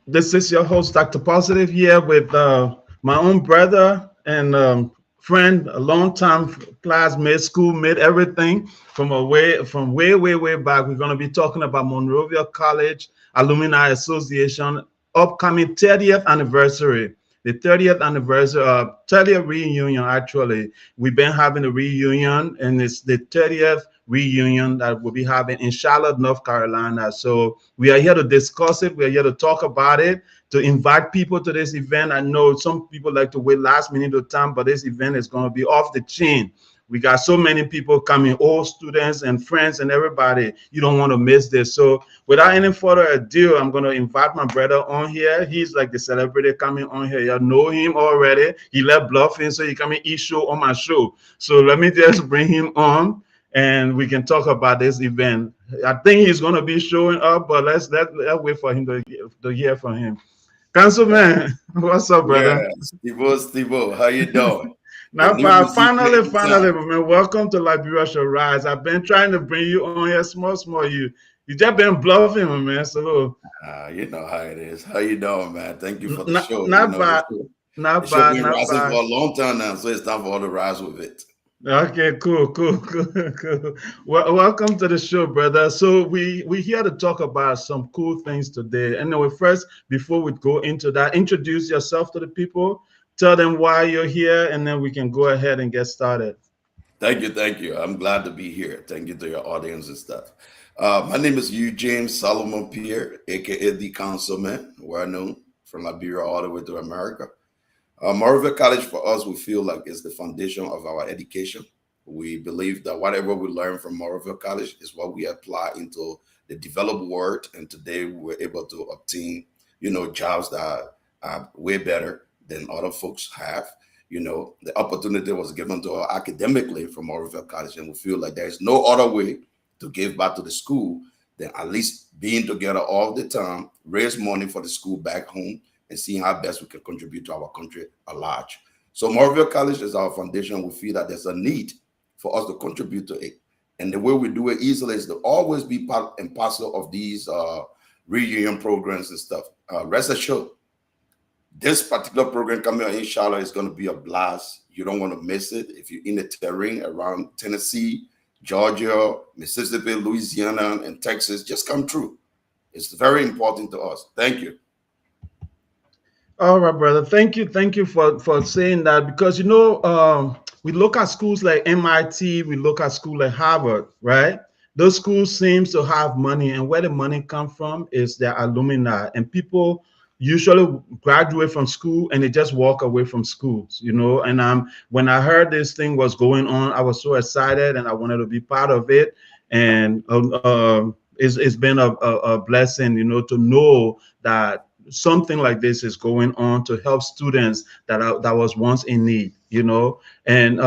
This is your host, Dr. Positive, here with my own brother and friend, a long-time classmate, schoolmate, everything from way back. We're going to be talking about Monrovia College Alumni Association upcoming 30th anniversary. The 30th anniversary, 30th reunion, actually. We've been having a reunion, and it's the 30th reunion that we'll be having in Charlotte, North Carolina. So we are here to discuss it. We are here to talk about it, to invite people to this event. I know some people like to wait last minute of time, but this event is going to be off the chain. We got so many people coming, all students and friends and everybody. You don't want to miss this. So without any further ado, I'm going to invite my brother on here. He's like the celebrity coming on here. You know him already. He left bluffing, so he coming each show on my show. So let me just bring him on and we can talk about this event. I think he's going to be showing up, but let's wait for him to hear from him. Councilman, what's up, brother? Yeah, Steve, how you doing? The Now, new music finally, time. man, welcome to Liberia Shall Rise. I've been trying to bring you on here, small. You just been bluffing, my man. So, You know how it is. How you doing, man? Thank you for the not show. not bad, The show been not rising for bad. a long time now, so it's time for all to rise with it. Okay, cool. Welcome to the show, brother. So we here to talk about some cool things today. Anyway, first, before we go into that, introduce yourself to the people, tell them why you're here, and then we can go ahead and get started. Thank you. I'm glad to be here. Thank you to your audience and stuff. My name is Eugene Solomon Peare, aka the Councilman, well known from Liberia all the way to America. Monrovia College for us, we feel like is the foundation of our education. We believe that whatever we learn from Monrovia College is what we apply into the developed world. And today we're able to obtain, jobs that are way better than other folks have. The opportunity was given to us academically from Monrovia College, and we feel like there's no other way to give back to the school than at least being together all the time, raise money for the school back home, and seeing how best we can contribute to our country at large. So Monrovia College is our foundation. We feel that there's a need for us to contribute to it. And the way we do it easily is to always be part and parcel of these reunion programs and stuff. Rest assured, this particular program coming out in Charlotte is going to be a blast. You don't want to miss it. If you're in the terrain around Tennessee, Georgia, Mississippi, Louisiana, and Texas, just come through. It's very important to us. Thank you. All right, brother. Thank you for saying that because we look at schools like MIT, we look at school like Harvard, right? Those schools seems to have money, and where the money come from is their alumni, and people usually graduate from school and they just walk away from schools, And when I heard this thing was going on, I was so excited and I wanted to be part of it, and it's been a blessing, to know that something like this is going on to help students that was once in need, and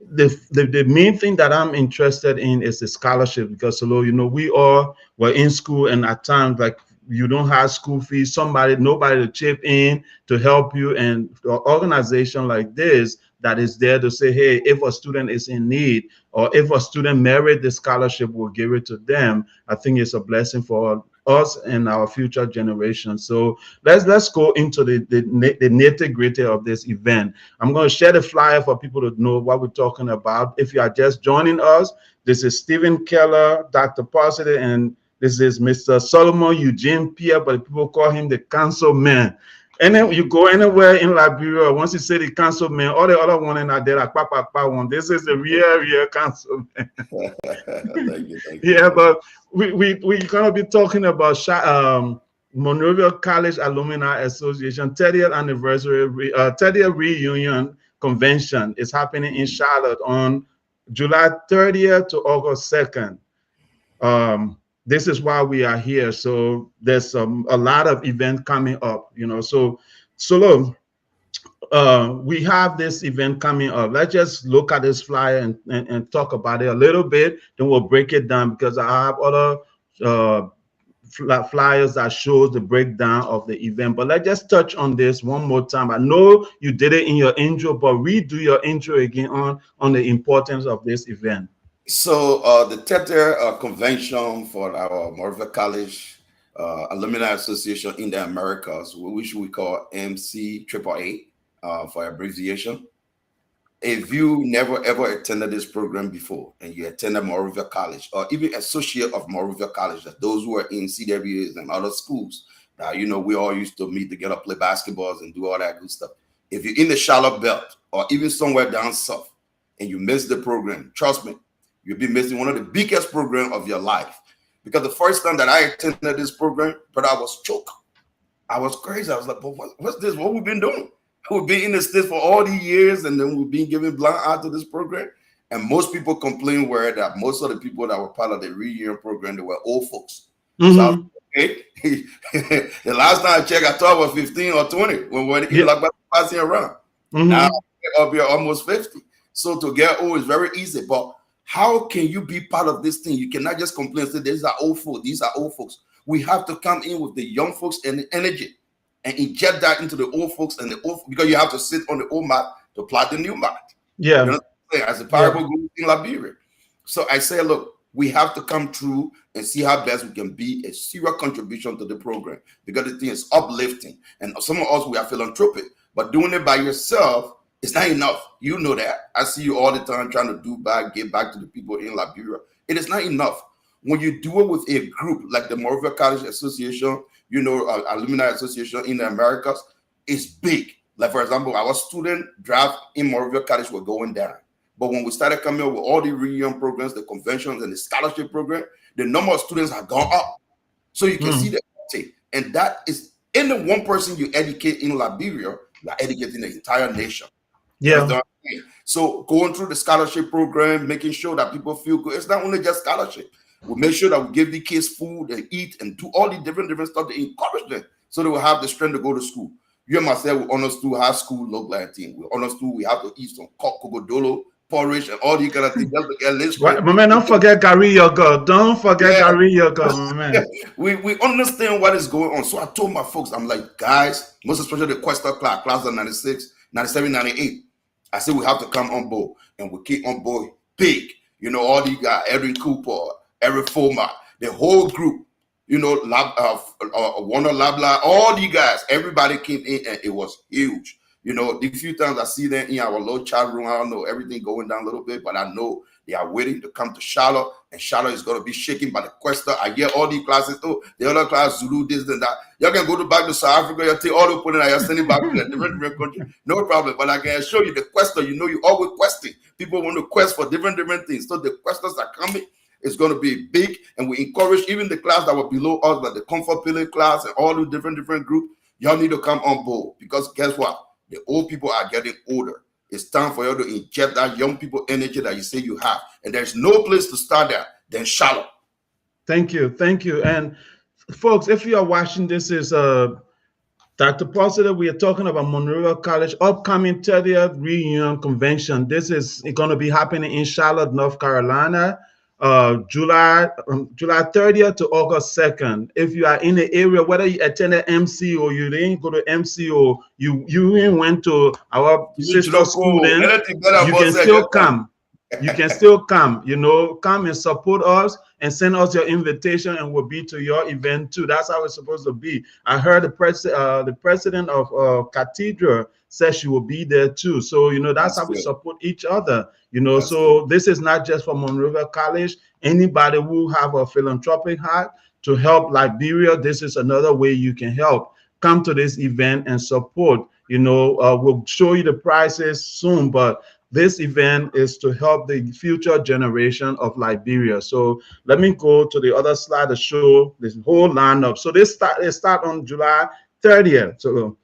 the main thing that I'm interested in is the scholarship because we all were in school and at times like you don't have school fees, nobody to chip in to help you, and an organization like this that is there to say, hey, if a student is in need or if a student merit the scholarship, we'll give it to them. I think it's a blessing for us and our future generations. So let's go into the nitty gritty of this event. I'm going to share the flyer for people to know what we're talking about. If you are just joining us, this is Stephen Keller, Dr. Positive, and this is Mr. Solomon Eugene Peare, but people call him the councilman. And then you go anywhere in Liberia, once you say the councilman, all the other one in there like papa one. This is the real councilman. Thank you. Yeah, but we're gonna be talking about Monrovia College Alumni Association 30th anniversary, 30th reunion convention is happening in Charlotte on July 30th to August 2nd. This is why we are here. So there's a lot of events coming up, So look, we have this event coming up. Let's just look at this flyer and talk about it a little bit. Then we'll break it down because I have other uh, flyers that shows the breakdown of the event. But let's just touch on this one more time. I know you did it in your intro, but redo your intro again on the importance of this event. So the 30th convention for our Monrovia College Alumni Association in the Americas, which we call MCAAA for abbreviation. If you never ever attended this program before and you attended Monrovia College or even associate of Monrovia College, that those who are in CWAs and other schools, that we all used to meet together, play basketballs and do all that good stuff. If you're in the Charlotte Belt or even somewhere down south and you miss the program, trust me, you'll be missing one of the biggest programs of your life. Because the first time that I attended this program, but I was choked. I was crazy. I was like, but what's this? What we've been doing? We've been in the States for all these years, and then we've been given blind eye to this program. And most people complain were that most of the people that were part of the reunion program, they were old folks. So I was like, okay. The last time I checked, I thought I was 15 or 20 when we were like passing around. Now I'm up here almost 50. So to get old is very easy. But how can you be part of this thing? You cannot just complain and say, these are old folks. These are old folks. We have to come in with the young folks and the energy and inject that into the old folks and the old, because you have to sit on the old mat to plot the new mat. Yeah. You know what I'm saying? As a parable goes in Liberia. So I say, look, we have to come through and see how best we can be a serious contribution to the program, because the thing is uplifting. And some of us, we are philanthropic, but doing it by yourself, it's not enough. You know that. I see you all the time trying to give back to the people in Liberia. It is not enough. When you do it with a group like the Monrovia College Association, Alumni Association in the Americas, it's big. Like, for example, our student draft in Monrovia College were going down. But when we started coming up with all the reunion programs, the conventions, and the scholarship program, the number of students have gone up. So you can see the uptake. And that is, any one person you educate in Liberia, you're educating the entire nation. Yeah. So going through the scholarship program, making sure that people feel good. It's not only just scholarship. We make sure that we give the kids food and eat and do all the different stuff to encourage them so they will have the strength to go to school. You and myself, we understood how school look like. We understood we have to eat some coconut, porridge, and all these kind of things just to get list. My man, don't forget Gary Yogurt. Don't forget Gary Yogurt, my man. We understand what is going on. So I told my folks, I'm like, guys, most especially the Questa class of 96, 97, 98. I said we have to come on board, and we keep on board big. All these guys, Erin Cooper, Eric Foma, the whole group, Warner Labla, all these guys, everybody came in, and it was huge. The few times I see them in our little chat room, I don't know, everything going down a little bit, but I know they are waiting to come to Charlotte, and Charlotte is going to be shaken by the Questa. I hear all these classes, the other class, Zulu, this and that. Y'all can go back to South Africa, you take all the put in, you're sending back to a different country. No problem. But I can assure you, the Questa, you always questing. People want to quest for different things. So the Questas are coming. It's going to be big, and we encourage even the class that were below us, like the comfort pillar class and all the different groups. Y'all need to come on board, because guess what? The old people are getting older. It's time for you to inject that young people energy that you say you have. And there's no place to start there than Charlotte. Thank you. And folks, if you are watching, this is Dr. Positive. We are talking about Monrovia College upcoming 30th reunion convention. This is going to be happening in Charlotte, North Carolina, July 30th to August 2nd. If you are in the area, whether you attended MC or you didn't go to MC, or you even went to our sister school, then you can still come. You can still come, come and support us and send us your invitation, and we'll be to your event too. That's how it's supposed to be. I heard the president of Cathedral says she will be there too. So, that's how we support each other, so this is not just for Monrovia College. Anybody who have a philanthropic heart to help Liberia, this is another way you can help. Come to this event and support. We'll show you the prices soon, but this event is to help the future generation of Liberia. So let me go to the other slide to show this whole lineup. So they start on July 30th. So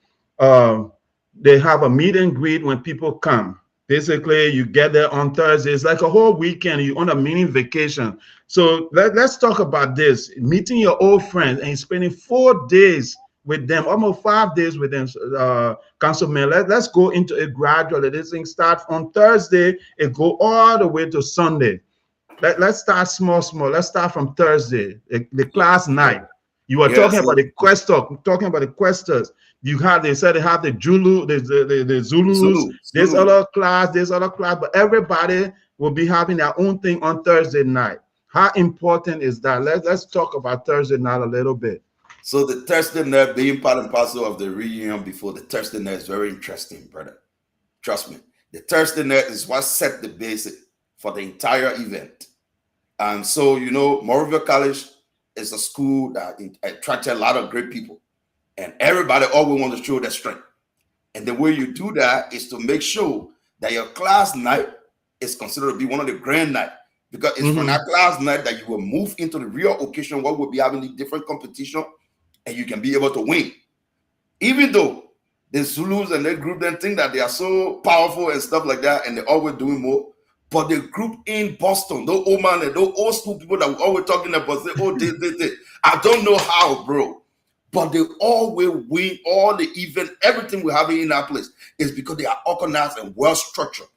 they have a meet and greet when people come. Basically, you get there on Thursday. It's like a whole weekend. You're on a mini vacation. So let's talk about this. Meeting your old friends and spending 4 days with them, almost 5 days with them, Councilman. Let's go into it gradually. This thing starts on Thursday. It go all the way to Sunday. Let's start small. Let's start from Thursday, the class night. You are talking about the questers. They said they have the Zulu, the Zulus, this other class, but everybody will be having their own thing on Thursday night. How important is that? Let's talk about Thursday night a little bit. So the Thursday night being part and parcel of the reunion before the Thursday night is very interesting, brother. Trust me. The Thursday night is what set the basic for the entire event. And so, Monrovia College is a school that attracted a lot of great people. And everybody always wants to show their strength. And the way you do that is to make sure that your class night is considered to be one of the grand night. Because it's from that class night that you will move into the real occasion where we'll be having the different competition and you can be able to win. Even though the Zulus and their group then think that they are so powerful and stuff like that, and they're always doing more. But the group in Boston, those old man and those old school people that we're always talking about, say, oh, this. I don't know how, bro. But they always win all the event, everything we have in our place is because they are organized and well structured.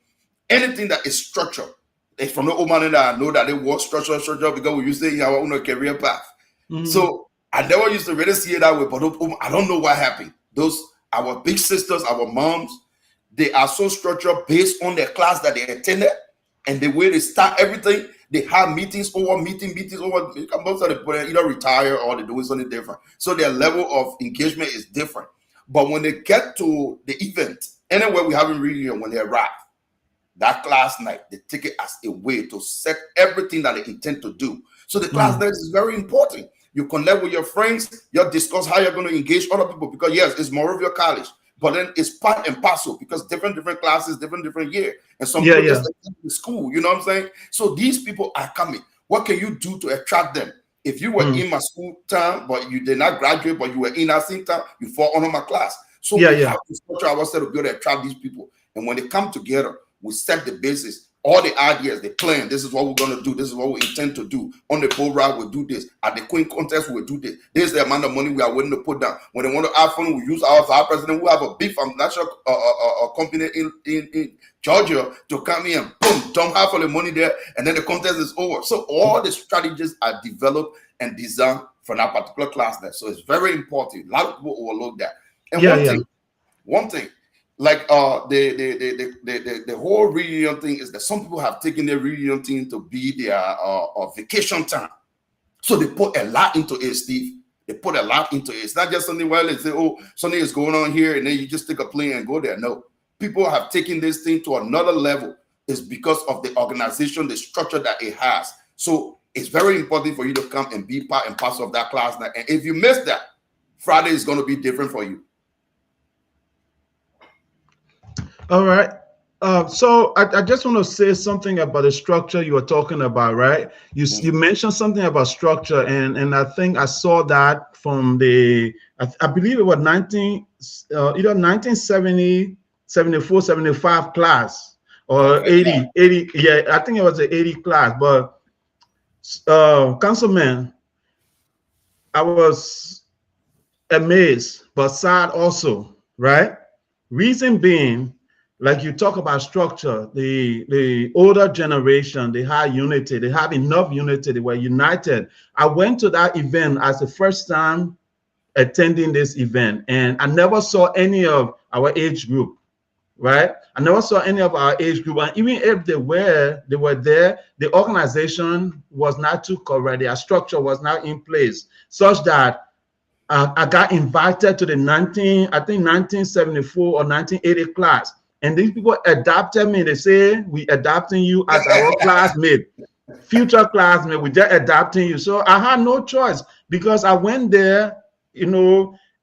Anything that is structured, it's from the old man that I know that they work structure because we used to in our own career path. So I never used to really see it that way, but I don't know what happened. Those our big sisters, our moms, they are so structured based on their class that they attended and the way they start everything. They have meetings over. Most of the people either retire or they're doing something different. So their level of engagement is different. But when they get to the event, anywhere we have in reunion, when they arrive, that class night, they take it as a way to set everything that they intend to do. So the class night is very important. You connect with your friends, you discuss how you're going to engage other people because yes, it's Monrovia College, but then it's part and parcel because different classes, different year. And some people just attend the school, you know what I'm saying? So these people are coming. What can you do to attract them? If you were in my school time, but you did not graduate, but you were in that same time, you fall under my class. So we have to structure ourselves to be able to attract these people. And when they come together, we set the basis, all the ideas, the plan. This is what we're going to do. This is what we intend to do. On the boat ride, we'll do this. At the Queen contest, we'll do this. This is the amount of money we are willing to put down. When they want to have fun, we use our president. We have a big national company in Georgia to come in and boom, dump half of the money there, and then the contest is over. So all the strategies are developed and designed for that particular class there. So it's very important. A lot of people overlook that. And one thing. Like the whole reunion thing is that some people have taken their reunion thing to be their vacation time. So they put a lot into it, Steve. They put a lot into it. It's not just something where they say, oh, something is going on here, and then you just take a plane and go there. No. People have taken this thing to another level. It's because of the organization, the structure that it has. So it's very important for you to come and be part and parcel of that class night. And if you miss that, Friday is going to be different for you. All right. So I just want to say something about the structure you were talking about, right? You mentioned something about structure, and I think I saw that from I believe it was either 1970, 74, 75 class or 80. Yeah, I think it was the 80 class. But Councilman, I was amazed, but sad also, right? Reason being, like you talk about structure, the older generation, they had unity, they have enough unity, they were united. I went to that event as the first time attending this event, and I never saw any of our age group, right? I never saw any of our age group, and even if they were there, the organization was not too correct, their structure was not in place, such that I got invited to the 1974 or 1980 class. And these people adopted me. They say, we adopting you as our classmate, future classmate. We just adopting you. So I had no choice because I went there,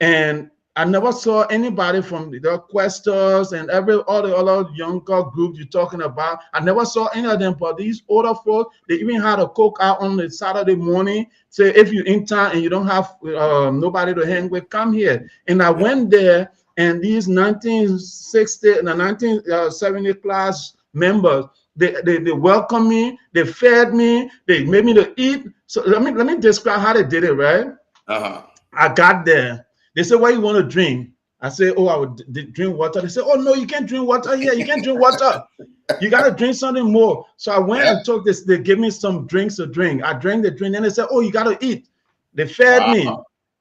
and I never saw anybody from the Questers and all the other younger groups you're talking about. I never saw any of them, but these older folks, they even had a cookout on the Saturday morning. Say, if you're in town and you don't have nobody to hang with, come here. And I went there, and these 1960 and 1970 class members, they welcomed me, they fed me, they made me to eat. So let me describe how they did it, right? I got there. They said, what you want to drink? I said, oh, I would drink water. They said, oh, no, you can't drink water here. You can't drink water. You got to drink something more. So I went and took this. They gave me some drinks to drink. I drank the drink. Then they said, oh, you got to eat. They fed me.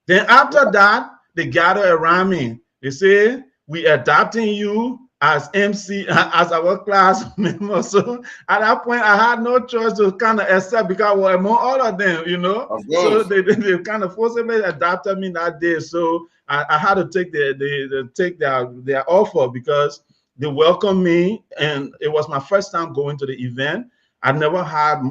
Then after that, they gathered around me. They said, we adopting you as MC, as our class member. So at that point, I had no choice to kind of accept because I was among all of them, you know. Of So course. they kind of forcibly adopted me that day. So I had to take take their offer because they welcomed me, and it was my first time going to the event. I never had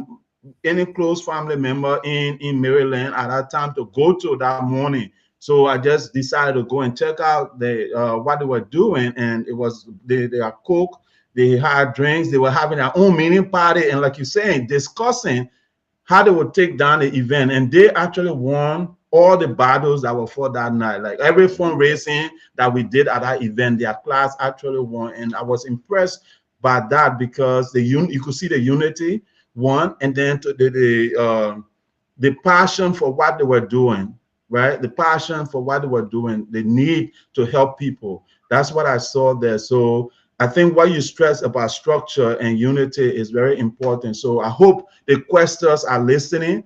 any close family member in Maryland at that time to go to that morning. So I just decided to go and check out the what they were doing, and it was they are cook. They had drinks. They were having their own mini party, and like you're saying, discussing how they would take down the event. And they actually won all the battles that were for that night. Like every fundraising that we did at that event, their class actually won, and I was impressed by that because you could see the unity one, and then to the passion for what they were doing, right? The passion for what they were doing, the need to help people. That's what I saw there. So I think what you stress about structure and unity is very important. So I hope the questers are listening.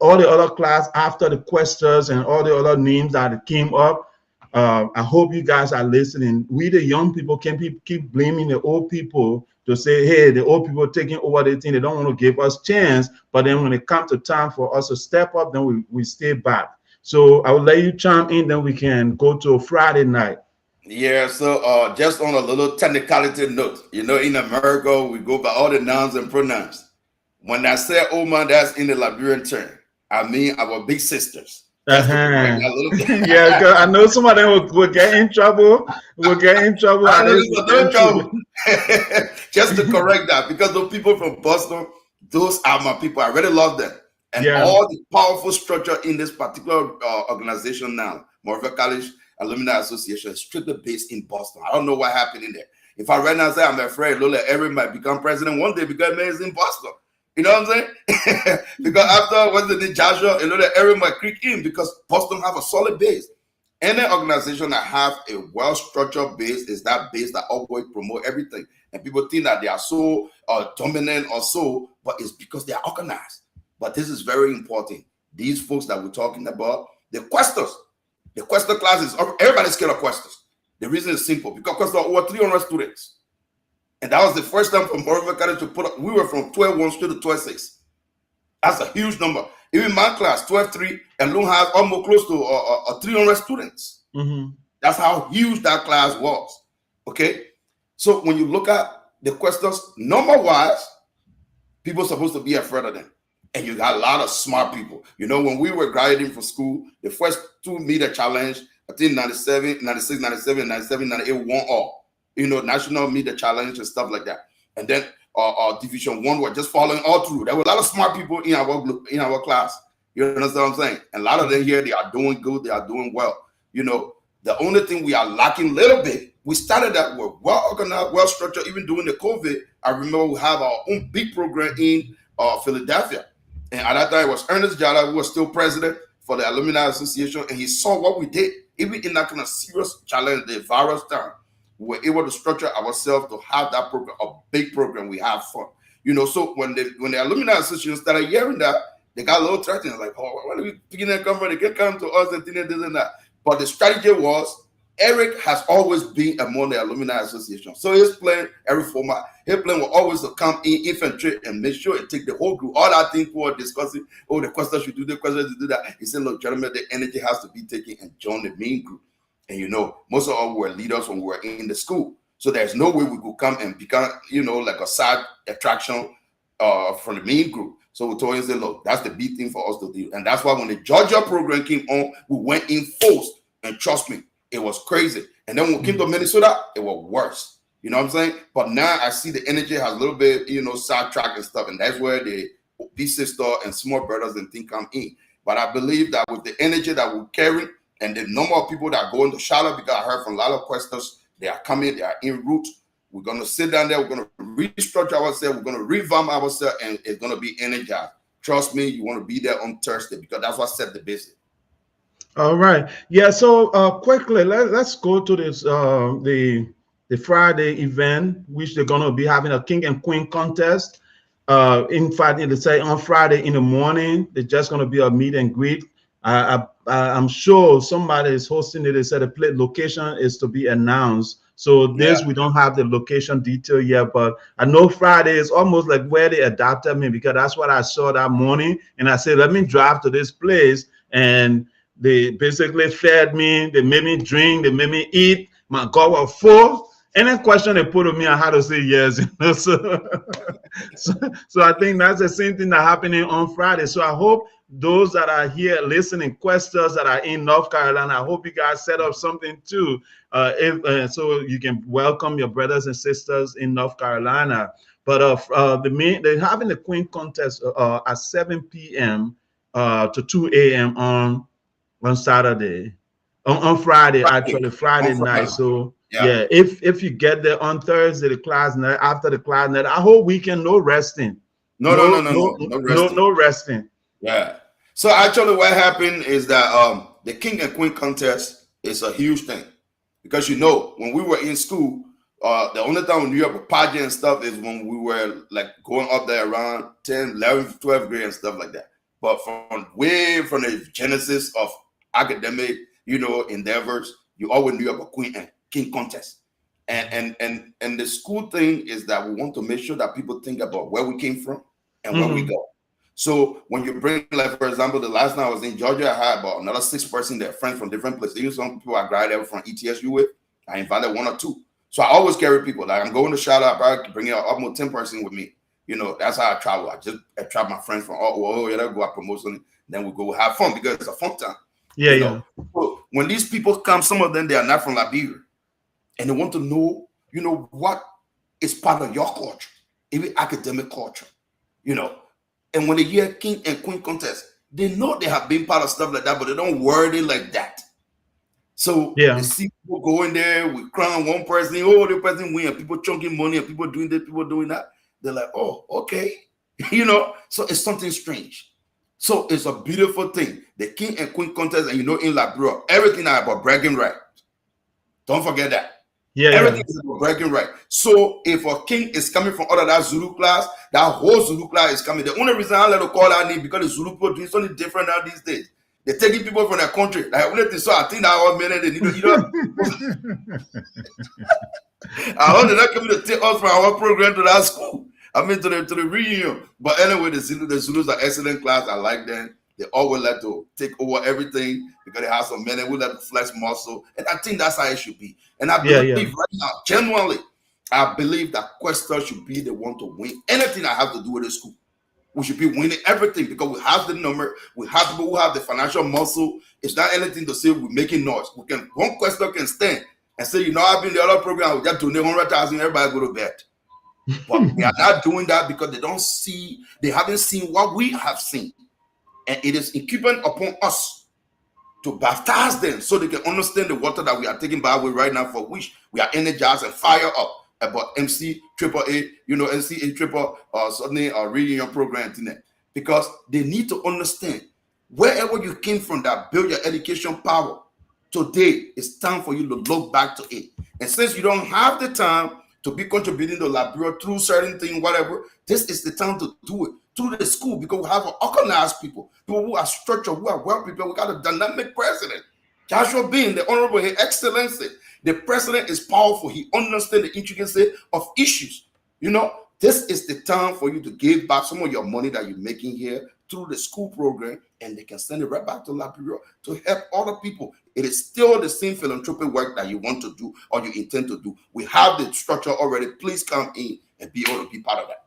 All the other class after the questers and all the other names that came up, I hope you guys are listening. We, the young people, can keep blaming the old people to say, hey, the old people taking over the thing. They don't want to give us chance. But then when it comes to time for us to step up, then we stay back. So I will let you chime in, then we can go to Friday night. Yeah, so just on a little technicality note, in America, we go by all the nouns and pronouns. When I say oh man, that's in the Liberian term. I mean our big sisters. Just to correct Uh-huh. that a little bit. Yeah, because I know some of them will get in trouble. Will get in trouble I at know this this is no event trouble. Just to correct that, because those people from Boston, those are my people. I really love them. And Yeah. all the powerful structure in this particular organization now, Monrovia College Alumni Association, is strictly based in Boston. I don't know what happened in there. If I right now say I'm afraid Lola Everett might become president one day because man is in Boston. You know what I'm saying? Because after what's the name, Joshua, Lola Everett might creep in because Boston have a solid base. Any organization that have a well-structured base is that base that always promote everything. And people think that they are so dominant or so, but it's because they are organized. But this is very important. These folks that we're talking about, the quester classes, everybody's scared of questers. The reason is simple, because questers are over 300 students. And that was the first time for Monrovia College to put up, we were from 12-1 straight to 12-6. That's a huge number. Even my class, 12-3, and Loon has almost close to 300 students. Mm-hmm. That's how huge that class was. Okay? So when you look at the questers, number-wise, people are supposed to be afraid of them. And you got a lot of smart people. When we were graduating from school, the first 2 meter challenge, I think 97, 96, 97, 97, 98 won all. National meter challenge and stuff like that. And then Division 1 were just following all through. There were a lot of smart people in our class. You understand what I'm saying? And a lot of them here, they are doing good. They are doing well. The only thing we are lacking a little bit, we started that we're well organized, well structured. Even during the COVID, I remember we have our own big program in Philadelphia. And at that time, it was Ernest Jada, who was still president for the Alumni Association. And he saw what we did, even in that kind of serious challenge, the virus time. We were able to structure ourselves to have that program, a big program. We have fun. So when the Alumni Association started hearing that, they got a little threatened. Like, oh, why are we picking that company? They can come to us and this and that. But the strategy was, Eric has always been among the Alumni Association. So his plan, every format, his plan will always to come in, infiltrate, and make sure it take the whole group. All that thing we were discussing, the questions should do, the questions should do that. He said, look, gentlemen, the energy has to be taken and join the main group. And most of us were leaders when we were in the school. So there's no way we could come and become, like a side attraction from the main group. So we told him, say, look, that's the big thing for us to do. And that's why when the Georgia program came on, we went in force. And trust me, it was crazy. And then when we came to Minnesota, it was worse. You know what I'm saying? But now I see the energy has a little bit, sidetrack and stuff. And that's where the big sister and small brothers and things come in. But I believe that with the energy that we carry and the number of people that go into Charlotte, because I heard from a lot of questers, they are coming, they are en route. We're going to sit down there. We're going to restructure ourselves. We're going to revamp ourselves, and it's going to be energized. Trust me, you want to be there on Thursday because that's what set the business. All right. Yeah. So quickly, let's go to this the Friday event, which they're gonna be having a king and queen contest. In fact, they say on Friday in the morning, there's just gonna be a meet and greet. I'm sure somebody is hosting it. They said the play location is to be announced So Yeah. this we don't have the location detail yet, but I know Friday is almost like where they adopted me because that's what I saw that morning, and I said, let me drive to this place, and they basically fed me, they made me drink, they made me eat. My God was full. Any question they put on me, I had to say yes. So, so I think that's the same thing that happening on Friday. So I hope those that are here listening, questers that are in North Carolina, I hope you guys set up something too, so you can welcome your brothers and sisters in North Carolina. But they're having the Queen contest at 7 p.m. To 2 a.m. on Saturday, on Friday, Friday. actually Friday On night. Friday. So Yeah. yeah, if you get there on Thursday, the class night, after the class night, a whole weekend, no resting, No, no, no, no, no. No resting. no resting. Yeah. So actually, what happened is that the king and queen contest is a huge thing because when we were in school, the only time we knew about pageant and stuff is when we were like going up there around 10, 11, 12th grade and stuff like that. But from way from the genesis of academic, endeavors, you always knew about queen and king contest. And the school thing is that we want to make sure that people think about where we came from and where we Mm-hmm. go. So when you bring, like for example, the last time I was in Georgia, I had about another 6 person there, friends from different places. Even some people I graduated from ETSU with, I invited one or two. So I always carry people. Like I'm going to shout out, I bring out almost 10 person with me. That's how I travel. I travel my friends from yeah, they'll go out promotion, then we go have fun because it's a fun time. Yeah, yeah, So when these people come, some of them they are not from Liberia, and they want to know, what is part of your culture, even academic culture, you know. And when they hear king and queen contest, they know they have been part of stuff like that, but they don't word it like that. So they yeah, see people going there, we crown one person, the person win, and people chunking money, and people doing this, people doing that. They're like, oh, okay. So it's something strange. So it's a beautiful thing. The king and queen contest, and in Liberia, everything are about bragging right. Don't forget that. yeah, yeah. Everything is about bragging right. So if a king is coming from out of that Zulu class, that whole Zulu class is coming. The only reason I let to call that name because the Zulu people doing something different now these days. They're taking people from their country. Like only thing, so I think that all men they need I hope they're not coming to take us from our program to that school. I mean to the reunion. But anyway, the Zulus are excellent class. I like them. They always like to take over everything because they have some men and we let to flex muscle. And I think that's how it should be. And I Yeah, believe yeah, right now, genuinely, I believe that Quester should be the one to win anything I have to do with the school. We should be winning everything because we have the number, we have people who have the financial muscle. It's not anything to say we're making noise. One Quester can stand and say, I've been in the other program, we just donate 100,000, everybody go to bed. But we are not doing that because they haven't seen what we have seen. And it is incumbent upon us to baptize them so they can understand the water that we are taking by way right now, for which we are energized and fire up about MCAAA, NCAA triple suddenly reunion program tonight. Because they need to understand wherever you came from that build your education power. Today it's time for you to look back to it. And since you don't have the time to be contributing to Liberia through certain things, whatever, this is the time to do it through the school because we have organized people who are structured, who are well prepared. We got a dynamic president. Joshua being the Honorable His Excellency. The president is powerful. He understands the intricacy of issues. This is the time for you to give back some of your money that you're making here through the school program, and they can send it right back to Liberia to help other people. It is still the same philanthropic work that you want to do or you intend to do. We have the structure already. Please come in and be able to be part of that.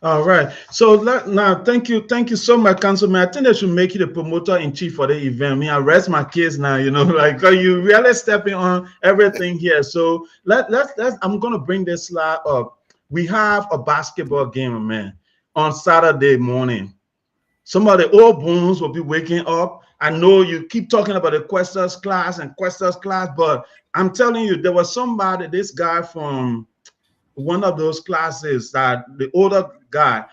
All right. So now, thank you so much, Councilman. I think they should make you the promoter in chief for the event. I rest my case now. Like you really stepping on everything here. So let's. I'm gonna bring this slide up. We have a basketball game, man, on Saturday morning. Some of the old bones will be waking up. I know you keep talking about the Questers class, but I'm telling you, there was this guy from one of those classes, that the older guy.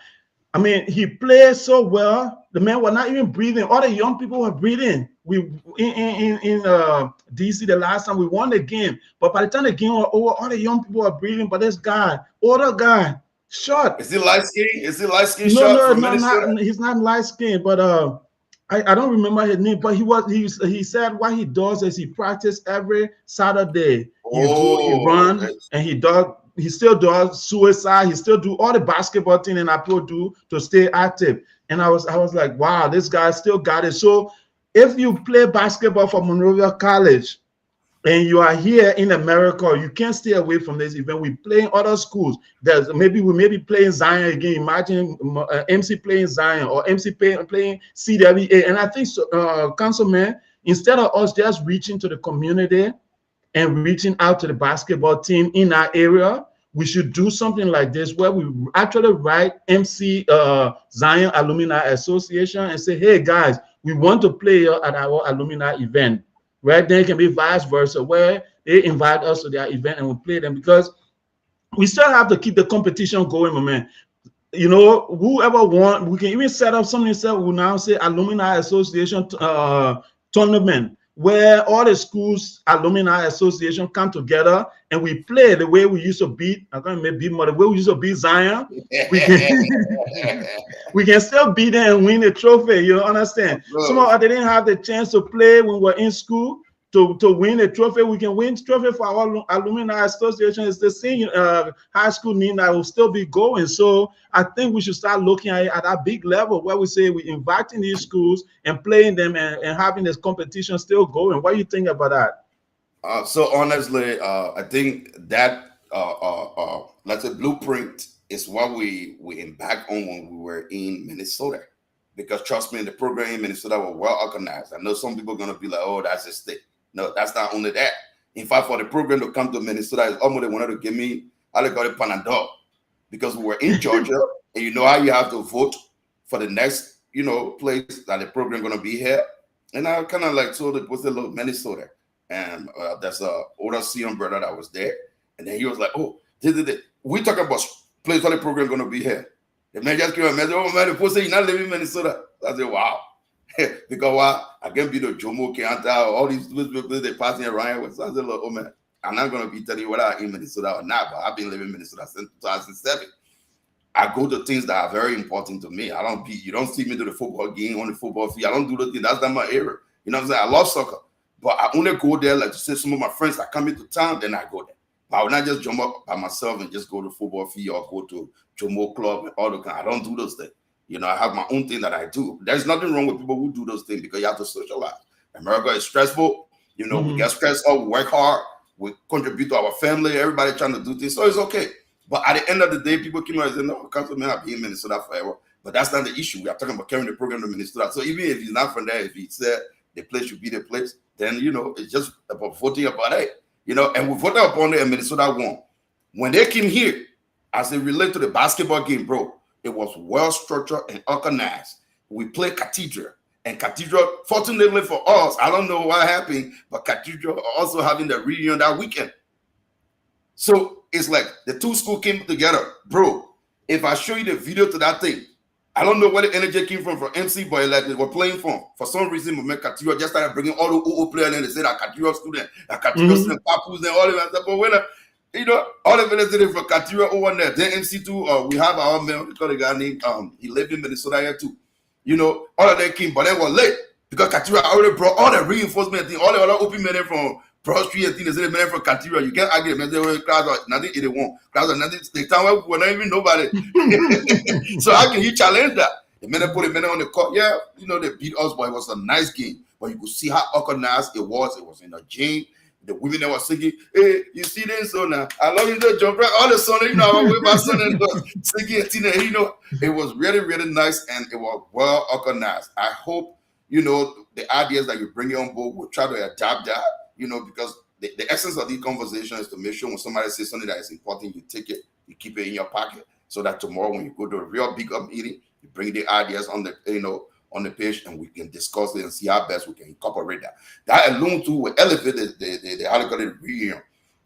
I mean, he played so well. The man was not even breathing. All the young people were breathing. We in DC the last time we won the game, but by the time the game was over, all the young people were breathing. But this guy, older guy, short. Is he light skin? Is he light skin No, shot no, from no, Minnesota? not. He's not light skinned, but I don't remember his name. But he said what he does is he practices every Saturday he Oh, run, and he still does suicide. He still do all the basketball thing and I do to stay active. And I was like, wow, this guy still got it. So if you play basketball for Monrovia College and you are here in America, you can't stay away from this event. We play in other schools. We may be playing Zion again. Imagine MC playing Zion or MC playing CWA. And I think so, Councilman, instead of us just reaching to the community and reaching out to the basketball team in our area, we should do something like this where we actually write MC Zion Alumni Association and say, hey guys, we want to play at our alumni event. Right? Then it can be vice versa, where they invite us to their event and we play them, because we still have to keep the competition going, my man. You know, whoever want, we can even set up something that will now say Alumni Association tournament, where all the schools alumni association come together and we play the way we used to beat. I can't maybe beat more the way we used to beat Zion. We can we can still beat them and win the trophy. You understand? Some of us didn't have the chance to play when we were in school. To win a trophy, we can win trophy for our alumni association. It's the same high school need that will still be going. So I think we should start looking at that big level where we say we're inviting these schools and playing them and having this competition still going. What do you think about that? So honestly, I think that let's say blueprint is what we embarked on when we were in Minnesota. Because trust me, the program in Minnesota was well organized. I know some people are gonna be like, "Oh, that's a state." No, that's not only that. In fact, for the program to come to Minnesota, it's almost they wanted to give me, I got it Panadol, because we were in Georgia, and you know how you have to vote for the next, place that the program gonna be here. And I kind of like told it was a little Minnesota, and that's a older senior brother that was there, and then he was like, "Oh, we talking about place where the program gonna be here." The man just came and said, "Oh man, the person you're not living in Minnesota." I said, "Wow." Because why? I can be the Jomo Keanta, all these people they passing around with. So I said, "Look, oh man, I'm not gonna be telling you whether I'm in Minnesota or not, but I've been living in Minnesota since 2007. I go to things that are very important to me. You don't see me to the football game on the football field. I don't do those things. That's not my area. You know what I'm saying? I love soccer, but I only go there, like to say some of my friends are coming to town, then I go there. But I will not just jump up by myself and just go to football field or go to Jomo Club and all the kind. I don't do those things. I have my own thing that I do. There's nothing wrong with people who do those things because you have to socialize. America is stressful. We get stressed out, we work hard, we contribute to our family, everybody trying to do things. So it's okay. But at the end of the day, people came out and say, "No, Councilman, I'll be in Minnesota forever." But that's not the issue. We are talking about carrying the program to Minnesota. So even if he's not from there, if he said the place should be the place, then, it's just about voting about it. And we voted upon it and Minnesota won. When they came here, as it relates to the basketball game, bro, it was well structured and organized. We played Cathedral. And Cathedral, fortunately for us, I don't know what happened, but Cathedral also having the reunion that weekend. So it's like the two schools came together. Bro, if I show you the video to that thing, I don't know where the energy came from MC, but like they were playing from. For some reason, we met Cathedral just started bringing all the OO players and they said that Cathedral student, student, Papus, and all of that. But when all of it is from Cathedral over there. Then MC2, we have our man, we call a guy named, he lived in Minnesota here too. All of that came, but they were late because Cathedral already brought all the reinforcement thing, all the other open men from Broad Street and things, they men from Cathedral. You can't argue, man. They were class of 1981, class of 19, the time we were not even nobody. So how can you challenge that? The men put the men on the court, yeah, they beat us, but it was a nice game. But you could see how organized it was. It was in a gym. The women that were singing, "Hey, you see this so now? I love you, the jump right." All the son, I with my son and singing, it was really, really nice and it was well organized. I hope, the ideas that you bring on board will try to adapt that, because the essence of this conversation is to make sure when somebody says something that is important, you take it, you keep it in your pocket so that tomorrow when you go to a real big up meeting, you bring the ideas on the, on the page and we can discuss it and see how best we can incorporate that. That alone too will elevate the how they call it reunion.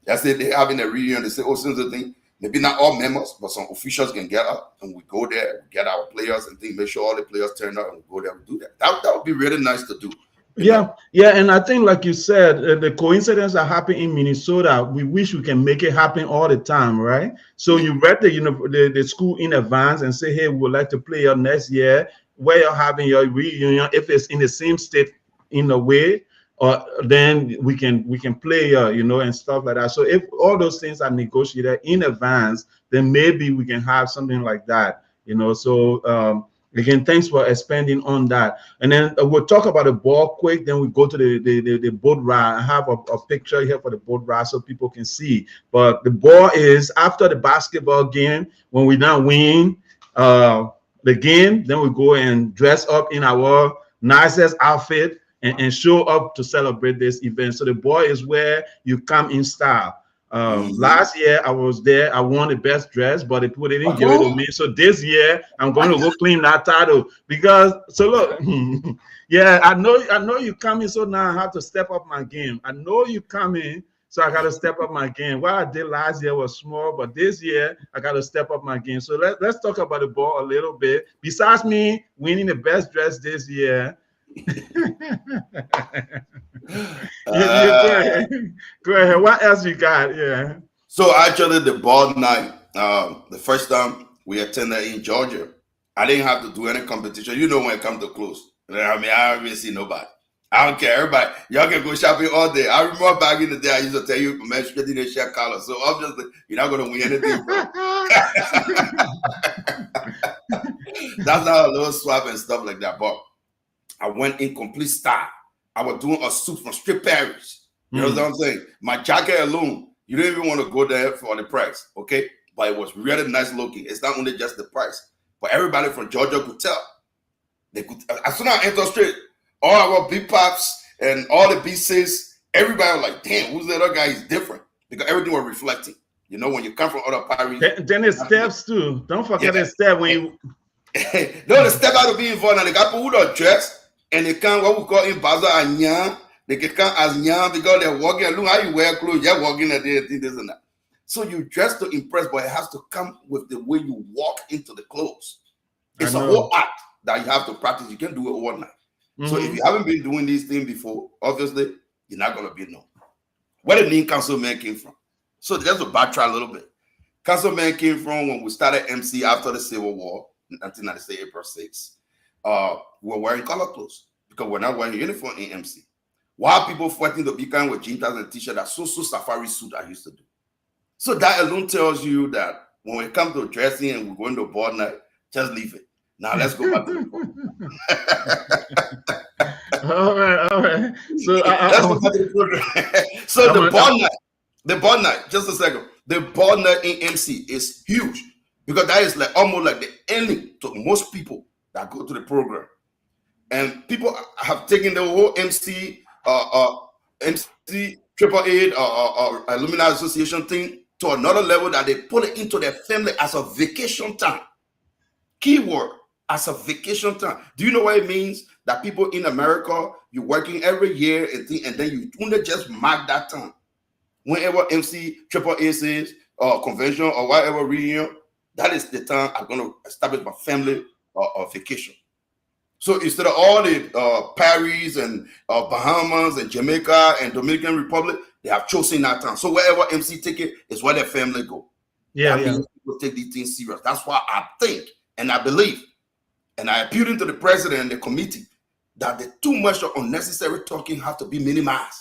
That's it, they having a reunion, they say, "Oh, since the thing, maybe not all members, but some officials can get up and we go there, we get our players and things, make sure all the players turn up and we go there and do that. That would be really nice to do. Yeah, and I think, like you said, the coincidence that happened in Minnesota, we wish we can make it happen all the time, right? So you read the school in advance and say, "Hey, we would like to play your next year," where you're having your reunion, if it's in the same state in a way. or then we can play, and stuff like that. So if all those things are negotiated in advance, then maybe we can have something like that. So again, thanks for expanding on that. And then we'll talk about the ball quick. Then we go to the boat ride. I have a picture here for the boat ride so people can see. But the ball is after the basketball game when we now win the game. Then we go and dress up in our nicest outfit and show up to celebrate this event. So the ball is where you come in style. Last year I was there. I won the best dress, but the people didn't give it to me. So this year I'm going to go claim that title because. So look, yeah, I know you coming. So now I have to step up my game. I know you coming. So I got to step up my game. What I did last year was small, but this year I got to step up my game. So let's talk about the ball a little bit. Besides me winning the best dress this year, you go ahead. Go ahead. What else you got? Yeah. So actually, the ball night, the first time we attended in Georgia, I didn't have to do any competition. When it comes to clothes, I mean, I haven't seen nobody. I don't care. Everybody, y'all can go shopping all day. I remember back in the day, I used to tell you, man, getting a shirt collar. So obviously, you're not going to win anything. That's not a little swap and stuff like that. But I went in complete style. I was doing a suit from strip Paris. You know what I'm saying? My jacket alone, you don't even want to go there for the price, okay? But it was really nice looking. It's not only just the price, but everybody from Georgia could tell. They could. As soon as I entered straight, all our big pops and all the B6, everybody was like, damn, who's that other guy? He's different. Because everything was reflecting. When you come from other Paris. Then it steps too. Don't forget the step when you. No, the step out of being involved. And the people who don't dress and they come what we call in Baza and Yan. They can come as Yan because they're walking. Look how you wear clothes. You're walking at this and that. So you dress to impress, but it has to come with the way you walk into the clothes. It's a whole act that you have to practice. You can't do it overnight. So if you haven't been doing these things before, obviously, you're not going to be known. Where the name Councilman came from. So just to backtrack a little bit. Councilman came from when we started MC after the Civil War, 1996, April 6. We're wearing color clothes because we're not wearing uniform in MC. While people fighting to be kind with jeans and t-shirt, that so safari suit I used to do. So that alone tells you that when it comes to dressing and we're going to board night, just leave it. Now let's go back to the board. all right. So let's go back to the program. So the board night, just a second. The board night in MC is huge because that is like almost like the ending to most people that go to the program. And people have taken the whole MC AAA Alumni Association thing to another level that they put it into their family as a vacation time. Keyword, as a vacation time. Do you know what it means? That people in America, you're working every year and then you only just mark that time. Whenever MC AAA says convention or whatever reunion, that is the time I'm going to establish my family vacation. So instead of all the Paris and Bahamas and Jamaica and Dominican Republic, they have chosen that time. So wherever MC take it is where their family go. That means people take these things serious. That's why I think and I believe, and I appeal to the president and the committee that the too much of unnecessary talking have to be minimized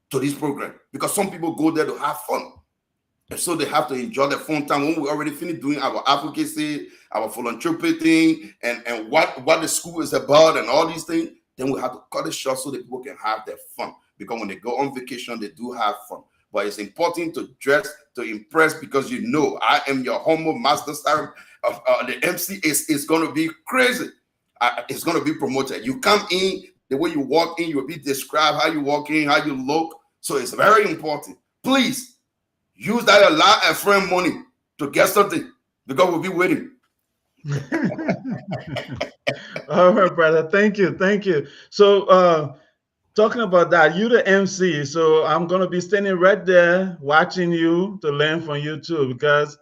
to this program because some people go there to have fun. And so they have to enjoy their fun time when we already finished doing our advocacy, our philanthropy thing, and what the school is about and all these things. Then we have to cut it short so that people can have their fun. Because when they go on vacation, they do have fun. But it's important to dress to impress because I am your humble master servant of the MC is going to be crazy. It's going to be promoted. You come in, the way you walk in, you will be described how you walk in, how you look. So it's very important. Please use that allow a friend money to get something because we'll be waiting. All right, brother. Thank you. So talking about that, you the MC, so I'm gonna be standing right there watching you to learn from you too, because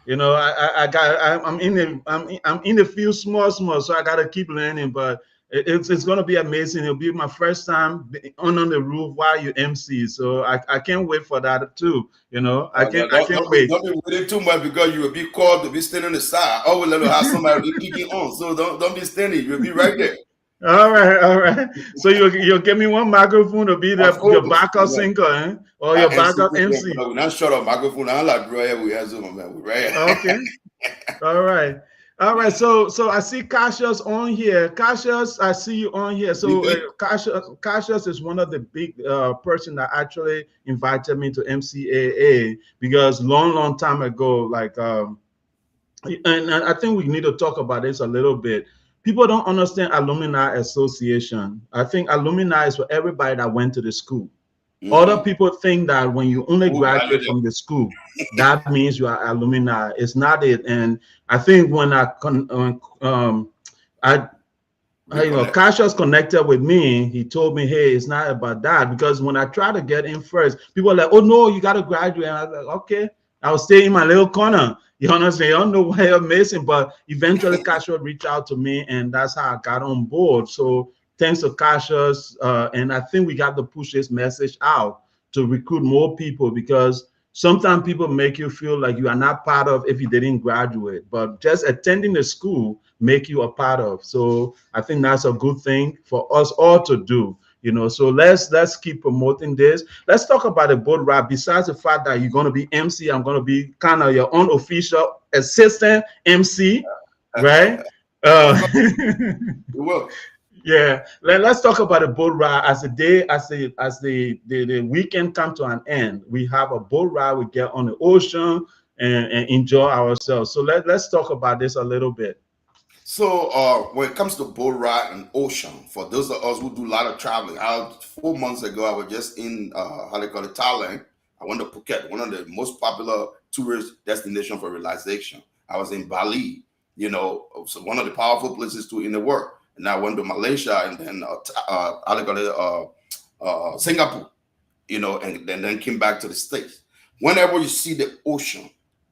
I'm in the field small, so I gotta keep learning. But it's gonna be amazing. It'll be my first time on the roof while you MC, so I can't wait for that too. I can't wait. Don't be waiting too much because you will be called to be standing on the side. I will let you have somebody kicking on, so don't be standing. You'll be right there. All right, all right. So you'll give me one microphone to be Of your course, backup singer, eh? Or I your MC backup president, MC. but we not shut up microphone. I like bro, yeah, we have Zoom, man. We right. Okay. All right. All right. So I see Cassius on here. Cassius, I see you on here. So Really? Cassius is one of the big person that actually invited me to MCAA because long time ago, like and I think we need to talk about this a little bit. People don't understand alumni association. I think alumni is for everybody that went to the school. Other Mm-hmm. people think that when you only Who graduate graduated? from the school, that means you are alumni. It's not it. And I think when I Reconnect. Cassius connected with me. He told me, "Hey, it's not about that." Because when I tried to get in first, people were like, "Oh no, you got to graduate." And I was like, "Okay, I'll stay in my little corner." You understand? I don't know why you're missing, but eventually Cassius reached out to me, and that's how I got on board. So thanks to Cassius, and I think we got to push this message out to recruit more people because sometimes people make you feel like you are not part of if you didn't graduate, but just attending the school make you a part of. So I think that's a good thing for us all to do. So let's keep promoting this. Let's talk about the boat ride. Besides the fact that you're going to be MC, I'm going to be kind of your unofficial assistant MC, right? Of Uh, course, we will. yeah. Let's talk about the boat ride as the day, as the weekend come to an end. We have a boat ride. We get on the ocean and enjoy ourselves. So let's talk about this a little bit. So when it comes to boat ride and ocean, for those of us who do a lot of traveling, 4 months ago I was just in how they call it, Thailand. I went to Phuket, one of the most popular tourist destination for relaxation. I was in Bali, so one of the powerful places to in the world. And I went to Malaysia and then how they call it, Singapore, and then came back to the States. Whenever you see the ocean,